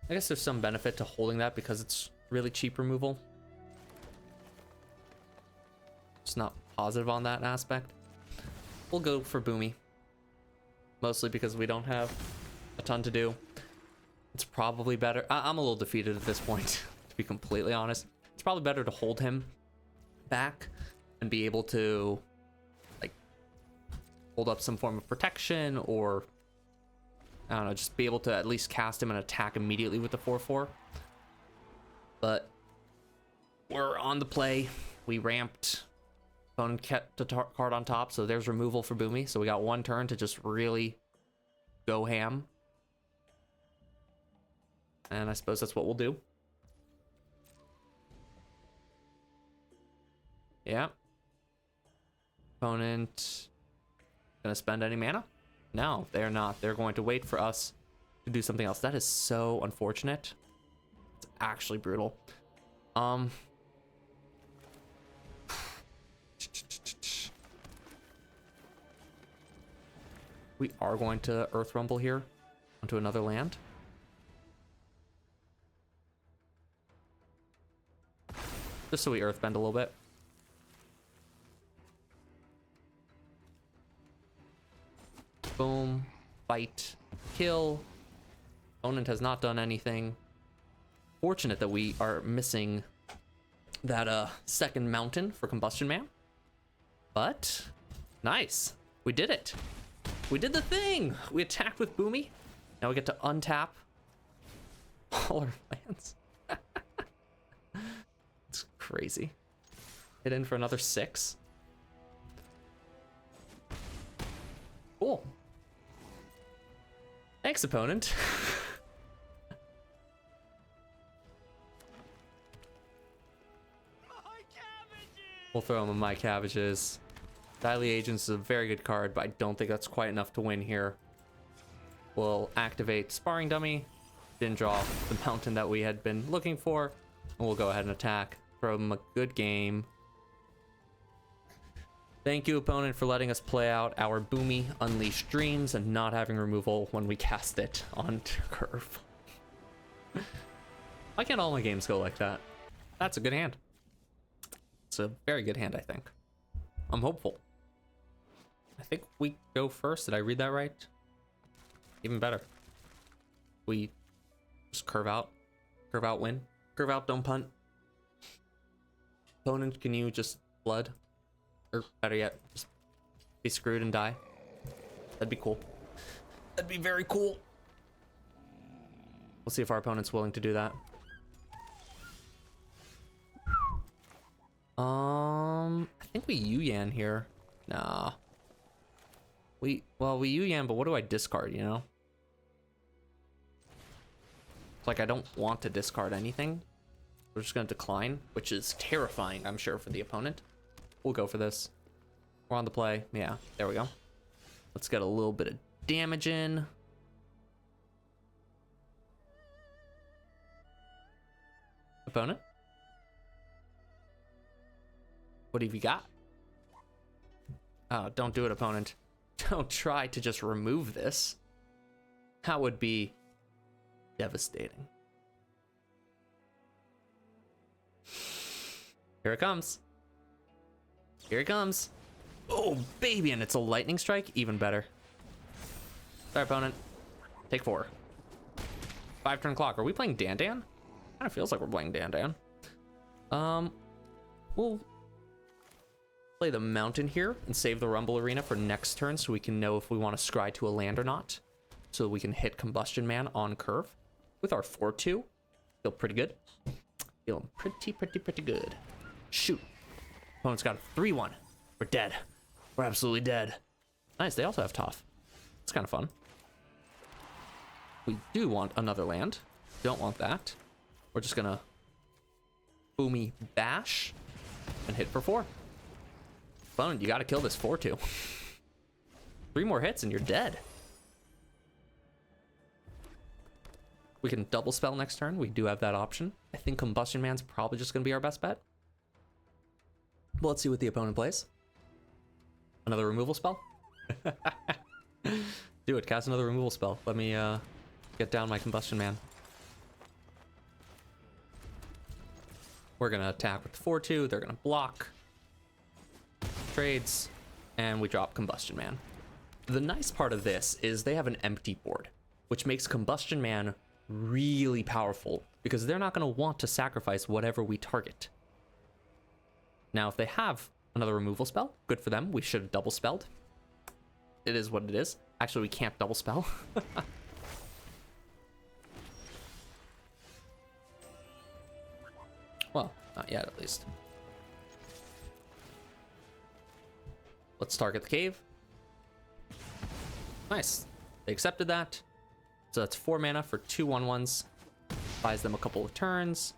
I guess there's some benefit to holding that because it's really cheap removal. It's not positive on that aspect. We'll go for Boomy. Mostly because we don't have a ton to do. It's probably better. I'm a little defeated at this point, to be completely honest. It's probably better to hold him back and be able to, like, hold up some form of protection, or I don't know, just be able to at least cast him and attack immediately with the 4/4. But we're on the play. We ramped. Opponent kept a card on top, so there's removal for Boomy. So we got one turn to just really go ham. And I suppose that's what we'll do. Yeah. Opponent gonna spend any mana? No, they're not. They're going to wait for us to do something else. That is so unfortunate. It's actually brutal. We are going to Earth Rumble here onto another land. Just so we Earthbend a little bit. Boom. Fight. Kill. Opponent has not done anything. Fortunate that we are missing that second mountain for Combustion Man. But nice. We did it. We did the thing. We attacked with Boomy. Now we get to untap all our lands. It's crazy. Hit in for another 6. Cool. Thanks, opponent. We'll throw him in my cabbages. Diley Agents is a very good card, but I don't think that's quite enough to win here. We'll activate Sparring Dummy. Didn't draw the mountain that we had been looking for. And we'll go ahead and attack. Throw him a good game. Thank you, opponent, for letting us play out our Boomy Unleashed Dreams and not having removal when we cast it onto curve. Why can't all my games go like that? That's a good hand. It's a very good hand, I think. I'm hopeful. I think we go first. Did I read that right? Even better. We just curve out, win. Curve out, don't punt. Opponent, can you just blood? Or better yet, just be screwed and die. That'd be cool. That'd be very cool. We'll see if our opponent's willing to do that. I think we Yu-Yan here. Nah. We Yu-Yan, but what do I discard, you know? It's like I don't want to discard anything. We're just gonna decline, which is terrifying, I'm sure, for the opponent. We'll go for this. We're on the play. Yeah, there we go. Let's get a little bit of damage in. Opponent? What have you got? Oh, don't do it, opponent. Don't try to just remove this. That would be devastating. Here it comes. Here it comes. Oh, baby, and it's a lightning strike? Even better. Sorry, opponent. Take 4. 5-turn clock. Are we playing Dan? Kind of feels like we're playing Dan. We'll play the mountain here and save the Rumble Arena for next turn so we can know if we want to scry to a land or not. So we can hit Combustion Man on curve with our 4/2. Feel pretty good. Feeling pretty good. Shoot. Opponent's got a 3/1. We're dead. We're absolutely dead. Nice, they also have Toph. It's kind of fun. We do want another land. Don't want that. We're just gonna Boomy bash. And hit for 4. Opponent, you gotta kill this 4-2. 3 more hits and you're dead. We can double spell next turn. We do have that option. I think Combustion Man's probably just gonna be our best bet. But let's see what the opponent plays. Another removal spell? Do it, cast another removal spell. Let me get down my Combustion Man. We're gonna attack with 4-2, they're gonna block. Trades, and we drop Combustion Man. The nice part of this is they have an empty board, which makes Combustion Man really powerful because they're not gonna want to sacrifice whatever we target. Now, if they have another removal spell, good for them. We should have double spelled. It is what it is. Actually, we can't double spell. Well, not yet, at least. Let's target the cave. Nice. They accepted that. So that's 4 mana for 2 1/1s. Buys them a couple of turns.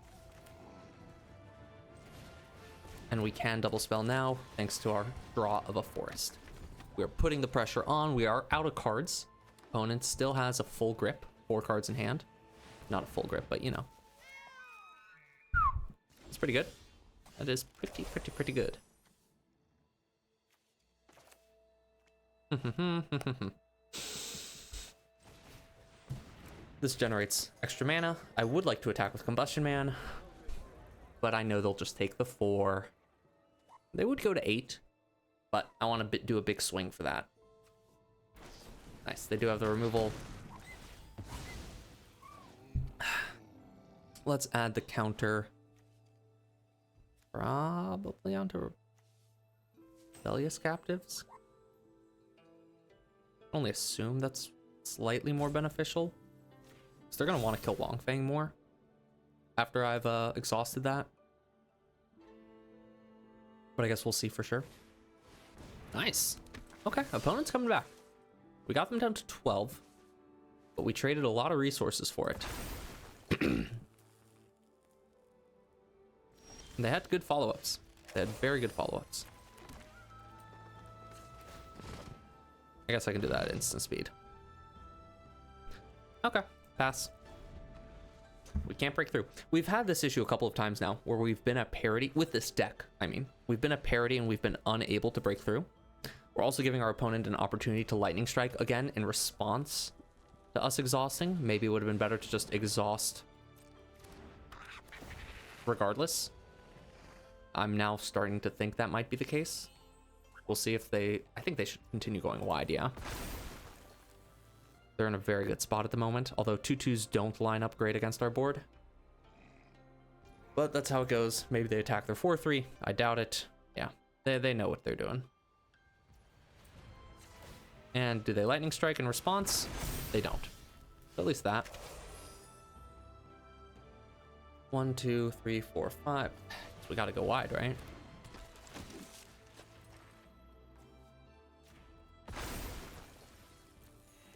And we can double spell now, thanks to our draw of a forest. We are putting the pressure on. We are out of cards. Opponent still has a full grip. 4 cards in hand. Not a full grip, but you know. It's pretty good. That is pretty good. This generates extra mana. I would like to attack with Combustion Man, but I know they'll just take the 4. They would go to 8, but I want to do a big swing for that. Nice, they do have the removal. Let's add the counter. Probably onto Rebellious Captives. Only assume that's slightly more beneficial. So they're gonna want to kill Longfang more after I've exhausted that. But I guess we'll see for sure. Nice. Okay, opponent's coming back. We got them down to 12, but we traded a lot of resources for it. They had good follow-ups. They had very good follow-ups. I guess I can do that at instant speed. Okay, pass. We can't break through. We've had this issue a couple of times now where we've been at parity with this deck. I mean, we've been at parity and we've been unable to break through. We're also giving our opponent an opportunity to lightning strike again in response to us exhausting. Maybe it would have been better to just exhaust regardless. I'm now starting to think that might be the case. We'll see if I think they should continue going wide, yeah. They're in a very good spot at the moment, although 2/2s don't line up great against our board. But that's how it goes. Maybe they attack their 4/3. I doubt it. Yeah, they know what they're doing. And do they lightning strike in response? They don't. At least that. 1, 2, 3, 4, 5. So we gotta go wide, right?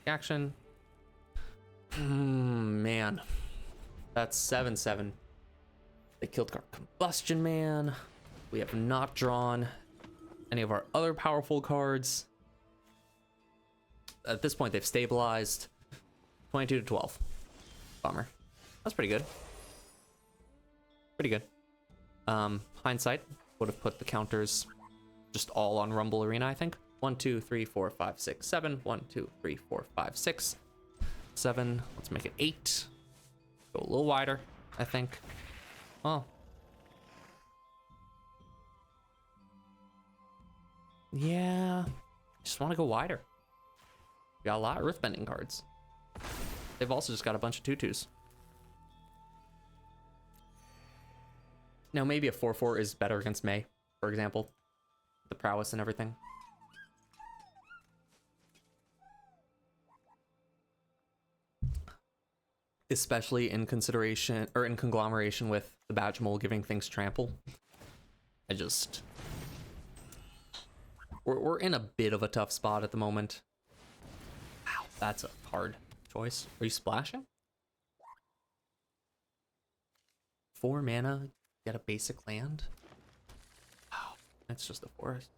Action. Man. That's 7/7. They killed our Combustion Man. We have not drawn any of our other powerful cards. At this point, they've stabilized. 22-12. Bummer. That's pretty good. Pretty good. Hindsight would have put the counters just all on Rumble Arena, I think. 1, 2, 3, 4, 5, 6, 7. 1, 2, 3, 4, 5, 6, 7. Let's make it 8. Go a little wider, I think. Well. Yeah. Just want to go wider. We got a lot of Earthbending cards. They've also just got a bunch of 2/2s. Now, maybe a 4/4 is better against May, for example. The prowess and everything. Especially in consideration, or in conglomeration with the Badge Mole giving things trample. We're in a bit of a tough spot at the moment. Wow, that's a hard choice. Are you splashing? 4 mana, get a basic land. Wow, that's just a forest.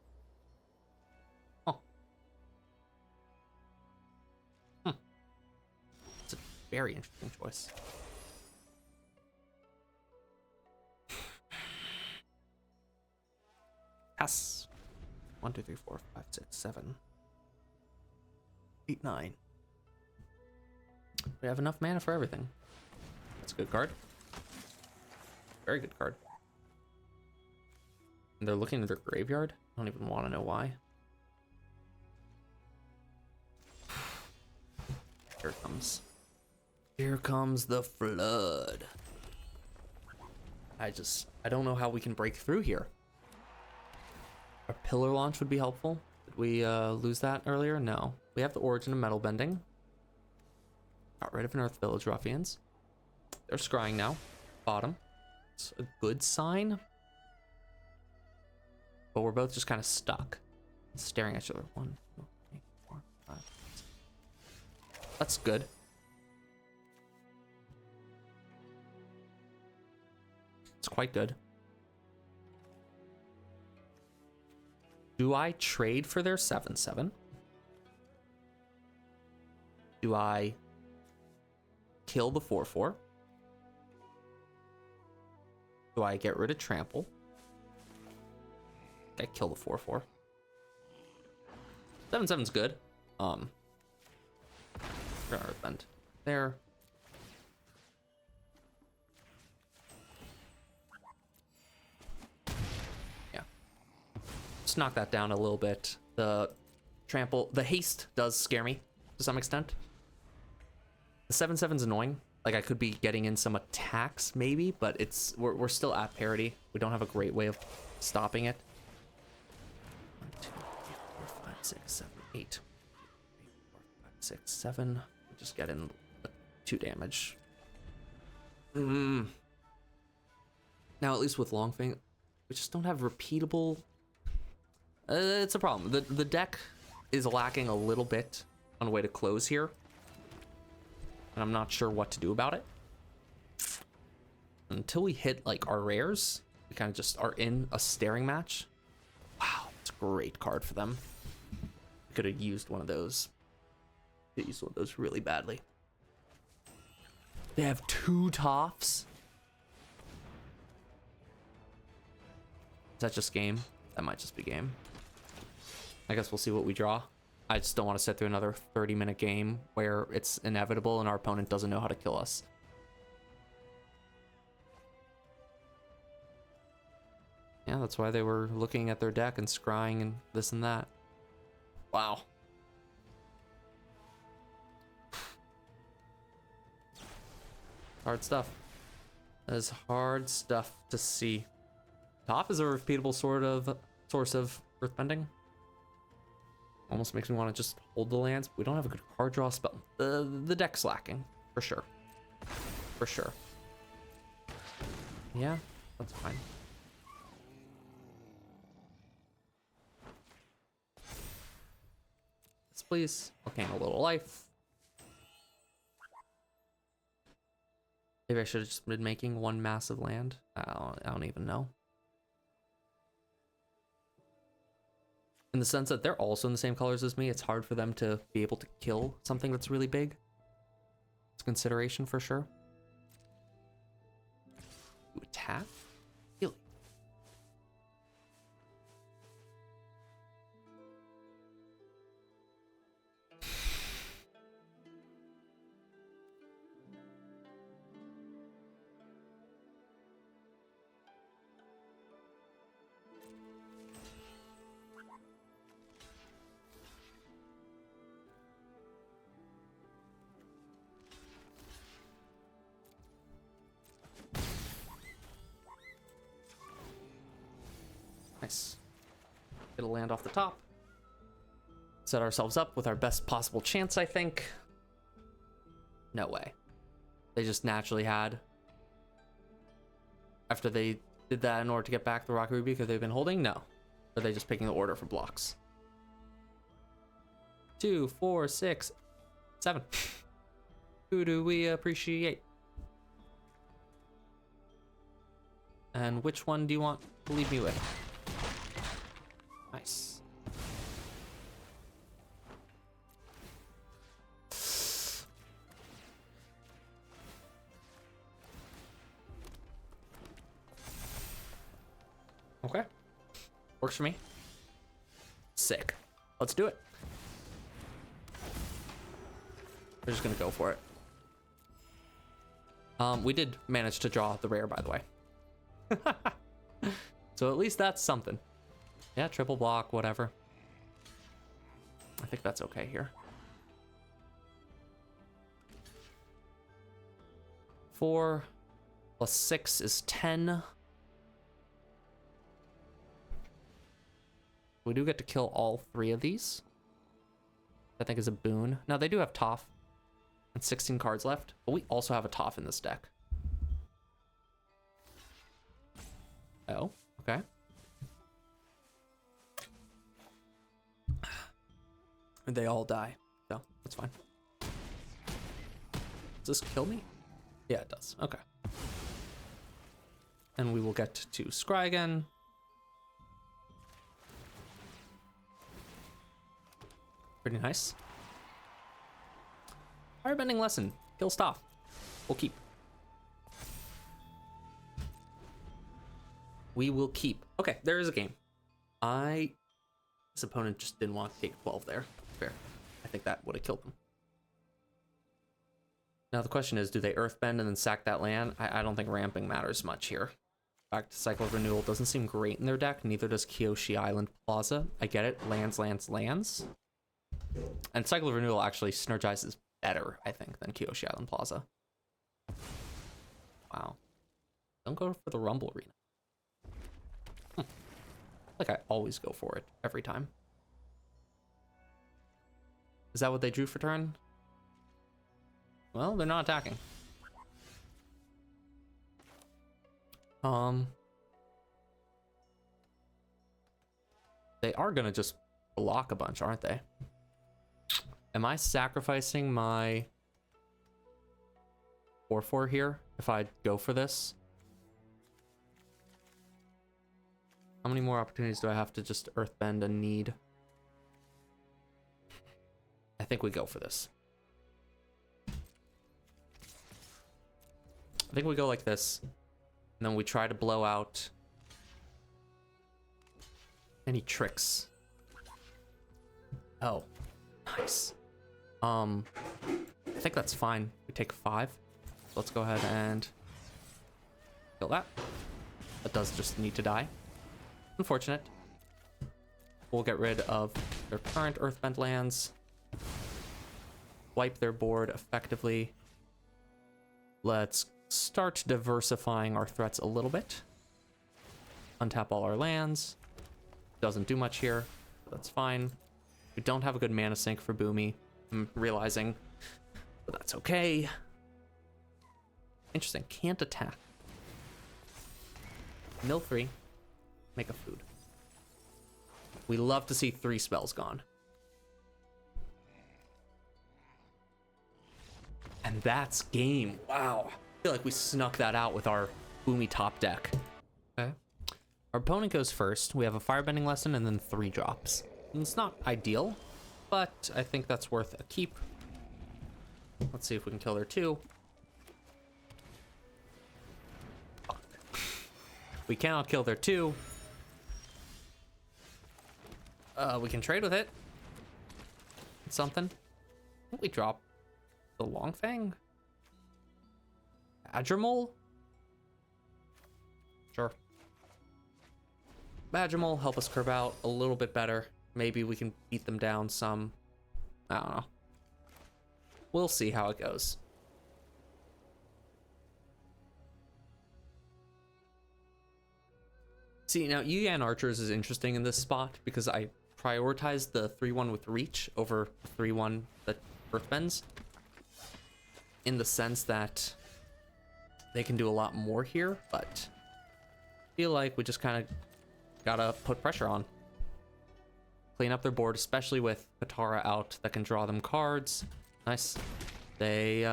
Oh. It's a very interesting choice. Yes. 1, 2, 3, 4, 5, 6, 7, 8, 9. We have enough mana for everything. That's a good card. Very good card. And they're looking at their graveyard. I don't even want to know why. Here it comes. Here comes the flood. I don't know how we can break through here. Our pillar launch would be helpful. Did we lose that earlier? No. We have the origin of metal bending. Got rid of an Earth Village Ruffians. They're scrying now. Bottom. It's a good sign. But we're both just kind of stuck. Staring at each other. 1, 2, 3, 4, 5, 6. That's good. It's quite good. Do I trade for their 7/7? Do I kill the 4/4? Do I get rid of trample? I kill the 4/4. 7/7's good. We're gonna Earthbend there. Just knock that down a little bit. The trample, the haste does scare me to some extent. The 7/7's annoying. Like I could be getting in some attacks maybe, but we're still at parity. We don't have a great way of stopping it. 1, 2, 3, 4, 5, 6, 7, 8. 3, 4, 5, 6, 7. Just get in 2 damage. Now at least with Longfang, we just don't have repeatable. It's a problem. The deck is lacking a little bit on a way to close here. And I'm not sure what to do about it. Until we hit like our rares, we kind of just are in a staring match. Wow, it's a great card for them. Could have used one of those. Could have used one of those really badly. They have 2 Toffs. Is that just game? That might just be game. I guess we'll see what we draw. I just don't want to sit through another 30-minute game where it's inevitable and our opponent doesn't know how to kill us. Yeah, that's why they were looking at their deck and scrying and this and that. Wow. Hard stuff. That is hard stuff to see. Top is a repeatable source of earthbending. Almost makes me want to just hold the lands. We don't have a good card draw spell. The deck's lacking, for sure. For sure. Yeah, that's fine. Yes, please. I'll gain a little life. Maybe I should have just been making 1 massive land. I don't even know. In the sense that they're also in the same colors as me, it's hard for them to be able to kill something that's really big. It's a consideration for sure. You attack? Really? Nice. Get a land off the top. Set ourselves up with our best possible chance, I think. No way. They just naturally had. After they did that in order to get back the Rock Ruby because they've been holding? No. Or are they just picking the order for blocks? 2, 4, 6, 7. Who do we appreciate? And which one do you want to leave me with? Nice. Okay. Works for me. Sick. Let's do it. We're just gonna go for it. We did manage to draw the rare, by the way. So at least that's something. Yeah, triple block, whatever. I think that's okay here. 4 plus 6 is 10. We do get to kill all 3 of these. I think is a boon. Now they do have Toph and 16 cards left, but we also have a Toph in this deck. Oh, okay. And they all die, so that's fine. Does this kill me? Yeah, it does. Okay. And we will get to scry again. Pretty nice. Airbending lesson. Kill Toph. We'll keep. We will keep. Okay, there is a game. This opponent just didn't want to take 12 there. Fair. I think that would have killed them. Now the question is, do they Earthbend and then sack that land? I don't think ramping matters much here. In fact, Cycle of Renewal doesn't seem great in their deck. Neither does Kyoshi Island Plaza. I get it. Lands. And Cycle of Renewal actually synergizes better, I think, than Kyoshi Island Plaza. Wow. Don't go for the Rumble Arena. Like I always go for it every time. Is that what they drew for turn? Well, they're not attacking. They are gonna just block a bunch, aren't they? Am I sacrificing my 4/4 here if I go for this? How many more opportunities do I have to just Earthbend and need? I think we go for this. I think we go like this, and then we try to blow out any tricks. Oh, nice. I think that's fine. We take 5. So let's go ahead and kill that. That does just need to die. Unfortunate. We'll get rid of their current Earthbend lands. Wipe their board effectively. Let's start diversifying our threats a little bit. Untap all our lands. Doesn't do much here. That's fine. We don't have a good mana sink for Boomy. I'm realizing, but that's okay. Interesting. Can't attack. Mill 3. Make a food. We love to see 3 spells gone. And that's game. Wow. I feel like we snuck that out with our Boomy top deck. Okay. Our opponent goes first. We have a Firebending lesson and then 3 drops. And it's not ideal, but I think that's worth a keep. Let's see if we can kill their 2. Fuck. We cannot kill their 2. We can trade with it. It's something. What we drop? The Long Fang? Badgermole? Sure. Badgermole help us curve out a little bit better. Maybe we can beat them down some. I don't know. We'll see how it goes. See, now Yuyan Archers is interesting in this spot because I prioritize the 3/1 with reach over 3/1 that Earthbends. In the sense that they can do a lot more here, but I feel like we just kind of gotta put pressure on. Clean up their board, especially with Katara out that can draw them cards. Nice. They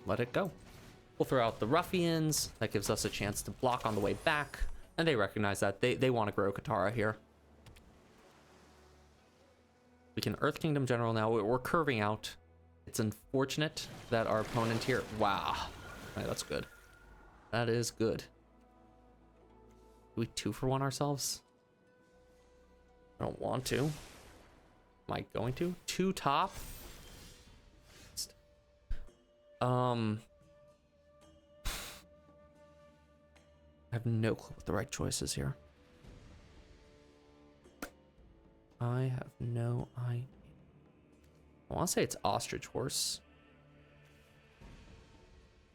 let it go. We'll throw out the Ruffians. That gives us a chance to block on the way back. And they recognize that. They want to grow Katara here. We can Earth Kingdom General now. We're curving out. It's unfortunate that our opponent here... Wow. Right, that's good. That is good. Do we 2-for-1 ourselves? I don't want to. Am I going to? 2 top? I have no clue what the right choice is here. I have no idea. I want to say it's Ostrich Horse.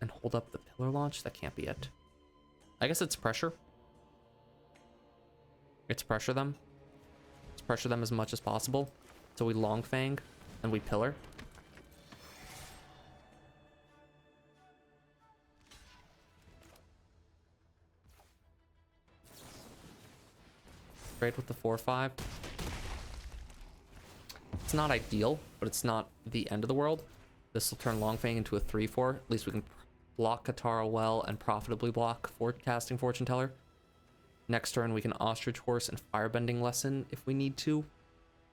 And hold up the Pillar Launch? That can't be it. I guess it's pressure. It's pressure them. Let's pressure them as much as possible. So we Long Fang and we Pillar. Trade with the 4/5. It's not ideal, but it's not the end of the world. This will turn Long Fang into a 3/4. At least we can block Katara well and profitably block casting Fortune Teller. Next turn we can Ostrich Horse and Firebending Lesson if we need to.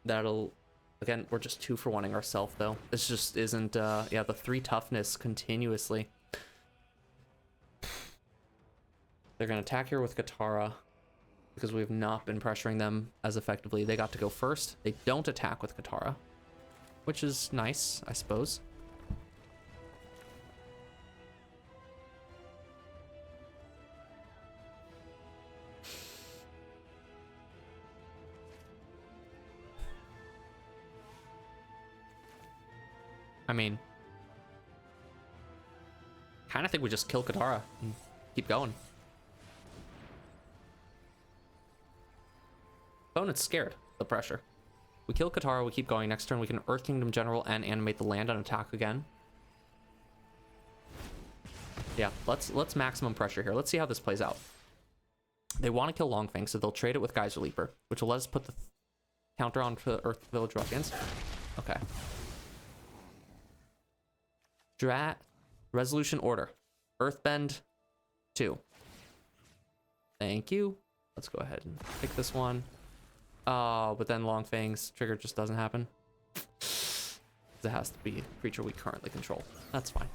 That'll, again, we're just 2-for-1ing ourselves though. This just isn't, yeah, the 3 toughness continuously. They're gonna attack here with Katara because we have not been pressuring them as effectively. They got to go first. They don't attack with Katara, which is nice, I suppose. I mean, kind of think we just kill Katara and keep going. Opponent's scared of the pressure. We kill Katara, we keep going. Next turn we can Earth Kingdom General and animate the land and attack again. Yeah, let's maximum pressure here. Let's see how this plays out. They want to kill Longfang, so they'll trade it with Geyser Leaper, which will let us put the counter onto Earth Village Ruffians. Okay. Resolution Order. Earthbend 2. Thank you. Let's go ahead and pick this one. Oh, but then Longfang's trigger just doesn't happen. It has to be a creature we currently control. That's fine.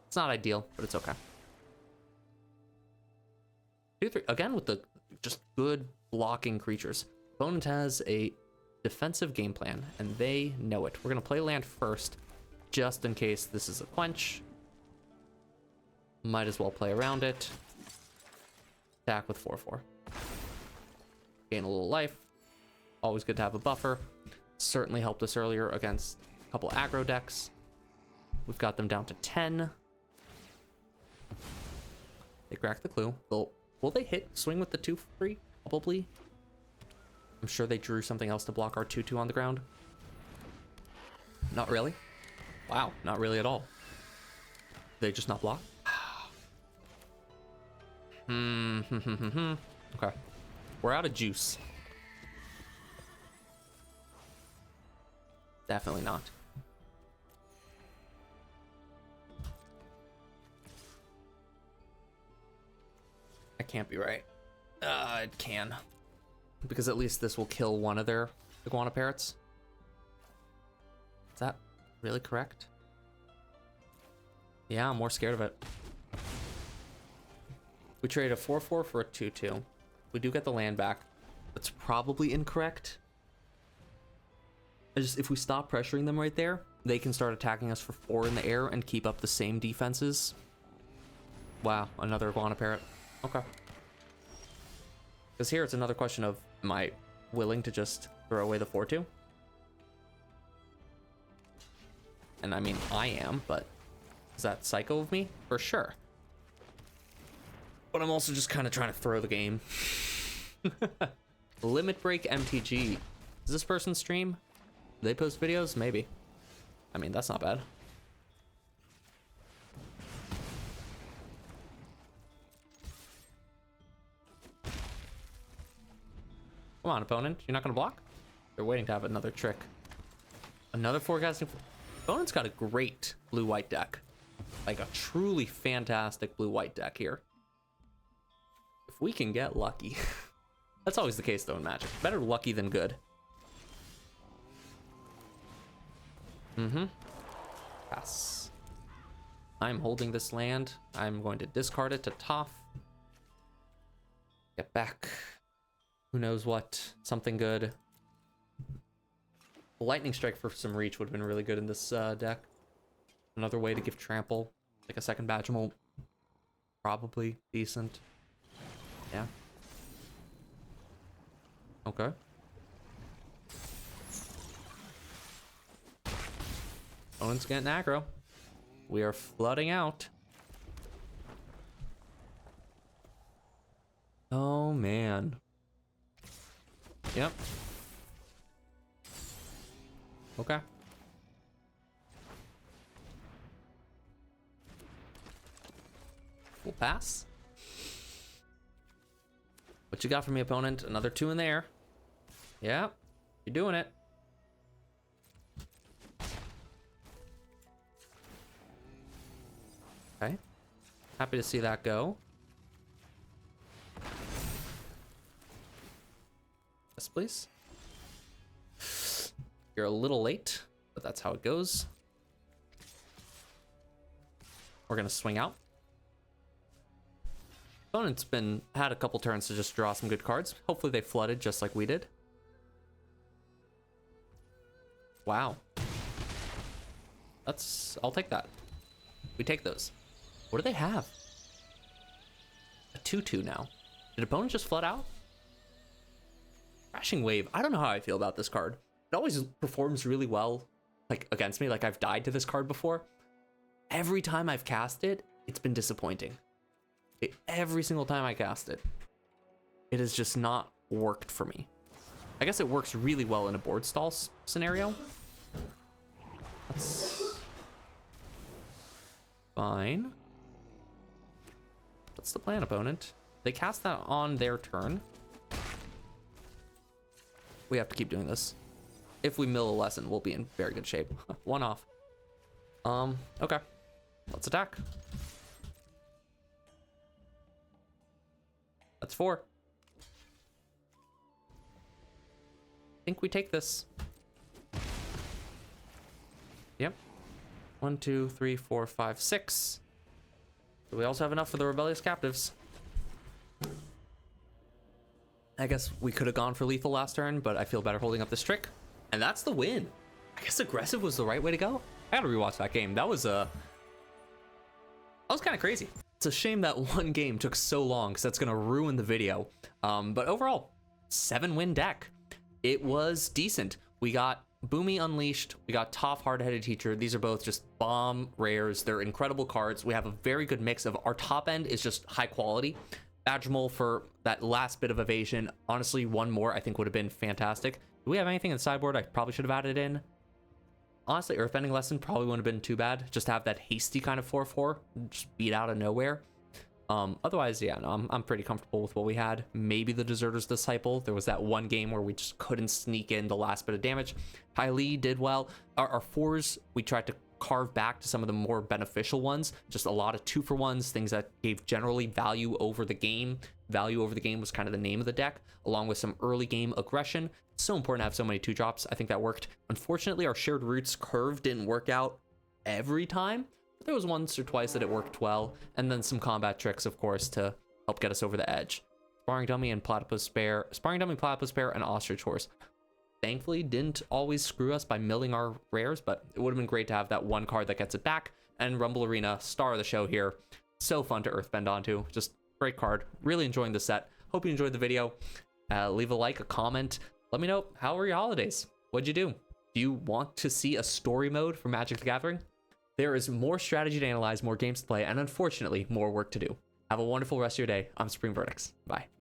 It's not ideal, but it's okay. 2-3 again with the just good blocking creatures. Opponent has a defensive game plan, and they know it. We're gonna play land first, just in case this is a quench. Might as well play around it. Attack with 4/4. Gain a little life. Always good to have a buffer. Certainly helped us earlier against a couple aggro decks. We've got them down to 10. They cracked the clue. Will they hit swing with the 2/3? Probably. I'm sure they drew something else to block our 2/2 on the ground. Not really. Wow, not really at all. They just not block? Okay. We're out of juice. Definitely not. That can't be right. It can. Because at least this will kill one of their iguana parrots. Is that really correct? Yeah, I'm more scared of it. We trade a 4/4 for a 2/2. We do get the land back. That's probably incorrect. If we stop pressuring them right there, they can start attacking us for 4 in the air and keep up the same defenses. Wow, another iguana parrot. Okay. Because here it's another question of, am I willing to just throw away the 4/2? And I mean, I am, but is that psycho of me? For sure. But I'm also just kind of trying to throw the game. Limit Break MTG. Is this person stream? Do they post videos? Maybe. I mean, that's not bad. Come on, opponent. You're not going to block? They're waiting to have another trick. Another forecasting. Opponent's got a great blue-white deck. like a truly fantastic blue-white deck here. If we can get lucky. That's always the case though in Magic. Better lucky than good. Pass. I'm holding this land. I'm going to discard it to Toph. Get back. Who knows what? Something good. Lightning Strike for some reach would have been really good in this deck. Another way to give trample. Like a second Badgemal. Probably decent. Yeah. Okay. Opponent's getting aggro. We are flooding out. Oh, man. Yep. Okay. We'll pass. What you got for me, opponent? Another 2 in the air. Yeah, you're doing it. Okay. Happy to see that go. Yes, please. You're a little late, but that's how it goes. We're gonna swing out. Opponent's had a couple turns to just draw some good cards. Hopefully they flooded just like we did. Wow. I'll take that. We take those. What do they have? A 2/2 now. Did opponent just flood out? Crashing Wave. I don't know how I feel about this card. It always performs really well, like, against me. Like, I've died to this card before. Every time I've cast it, it's been disappointing. Every single time I cast it, it has just not worked for me. I guess it works really well in a board stall scenario. That's fine. What's the plan, opponent? They cast that on their turn. We have to keep doing this. If we mill a lesson, we'll be in very good shape. 1 off. Okay. Let's attack. That's 4. I think we take this. Yep. 1, 2, 3, 4, 5, 6. Do we also have enough for the rebellious captives? I guess we could have gone for lethal last turn, but I feel better holding up this trick. And that's the win. I guess aggressive was the right way to go. I gotta rewatch that game. That was kind of crazy. It's a shame that one game took so long because that's gonna ruin the video. But overall, 7-win deck. It was decent. We got Boomy Unleashed. We got Toph Hard-Headed Teacher. These are both just bomb rares. They're incredible cards. We have a very good mix of our top end is just high quality. Badgemal for that last bit of evasion. Honestly, one more I think would have been fantastic. Do we have anything in the sideboard I probably should have added in? Honestly, Earthbending Lesson probably wouldn't have been too bad. Just to have that hasty kind of 4/4, just beat out of nowhere. Otherwise, yeah, no, I'm pretty comfortable with what we had. Maybe the Deserter's Disciple. There was that one game where we just couldn't sneak in the last bit of damage. Hylie did well. Our 4s, we tried to carve back to some of the more beneficial ones. Just a lot of 2-for-1s, things that gave generally value over the game. Value over the game was kind of the name of the deck, along with some early game aggression. It's so important to have so many 2-drops. I think that worked. Unfortunately, our Shared Roots curve didn't work out every time. There was once or twice that it worked well, and then some combat tricks, of course, to help get us over the edge. Sparring Dummy, Platypus Bear, and Ostrich Horse. Thankfully, didn't always screw us by milling our rares, but it would have been great to have that one card that gets it back. And Rumble Arena, star of the show here. So fun to Earthbend onto. Just great card. Really enjoying the set. Hope you enjoyed the video. Leave a like, a comment. Let me know, how were your holidays? What'd you do? Do you want to see a story mode for Magic the Gathering? There is more strategy to analyze, more games to play, and unfortunately, more work to do. Have a wonderful rest of your day. I'm Supreme Verdicts. Bye.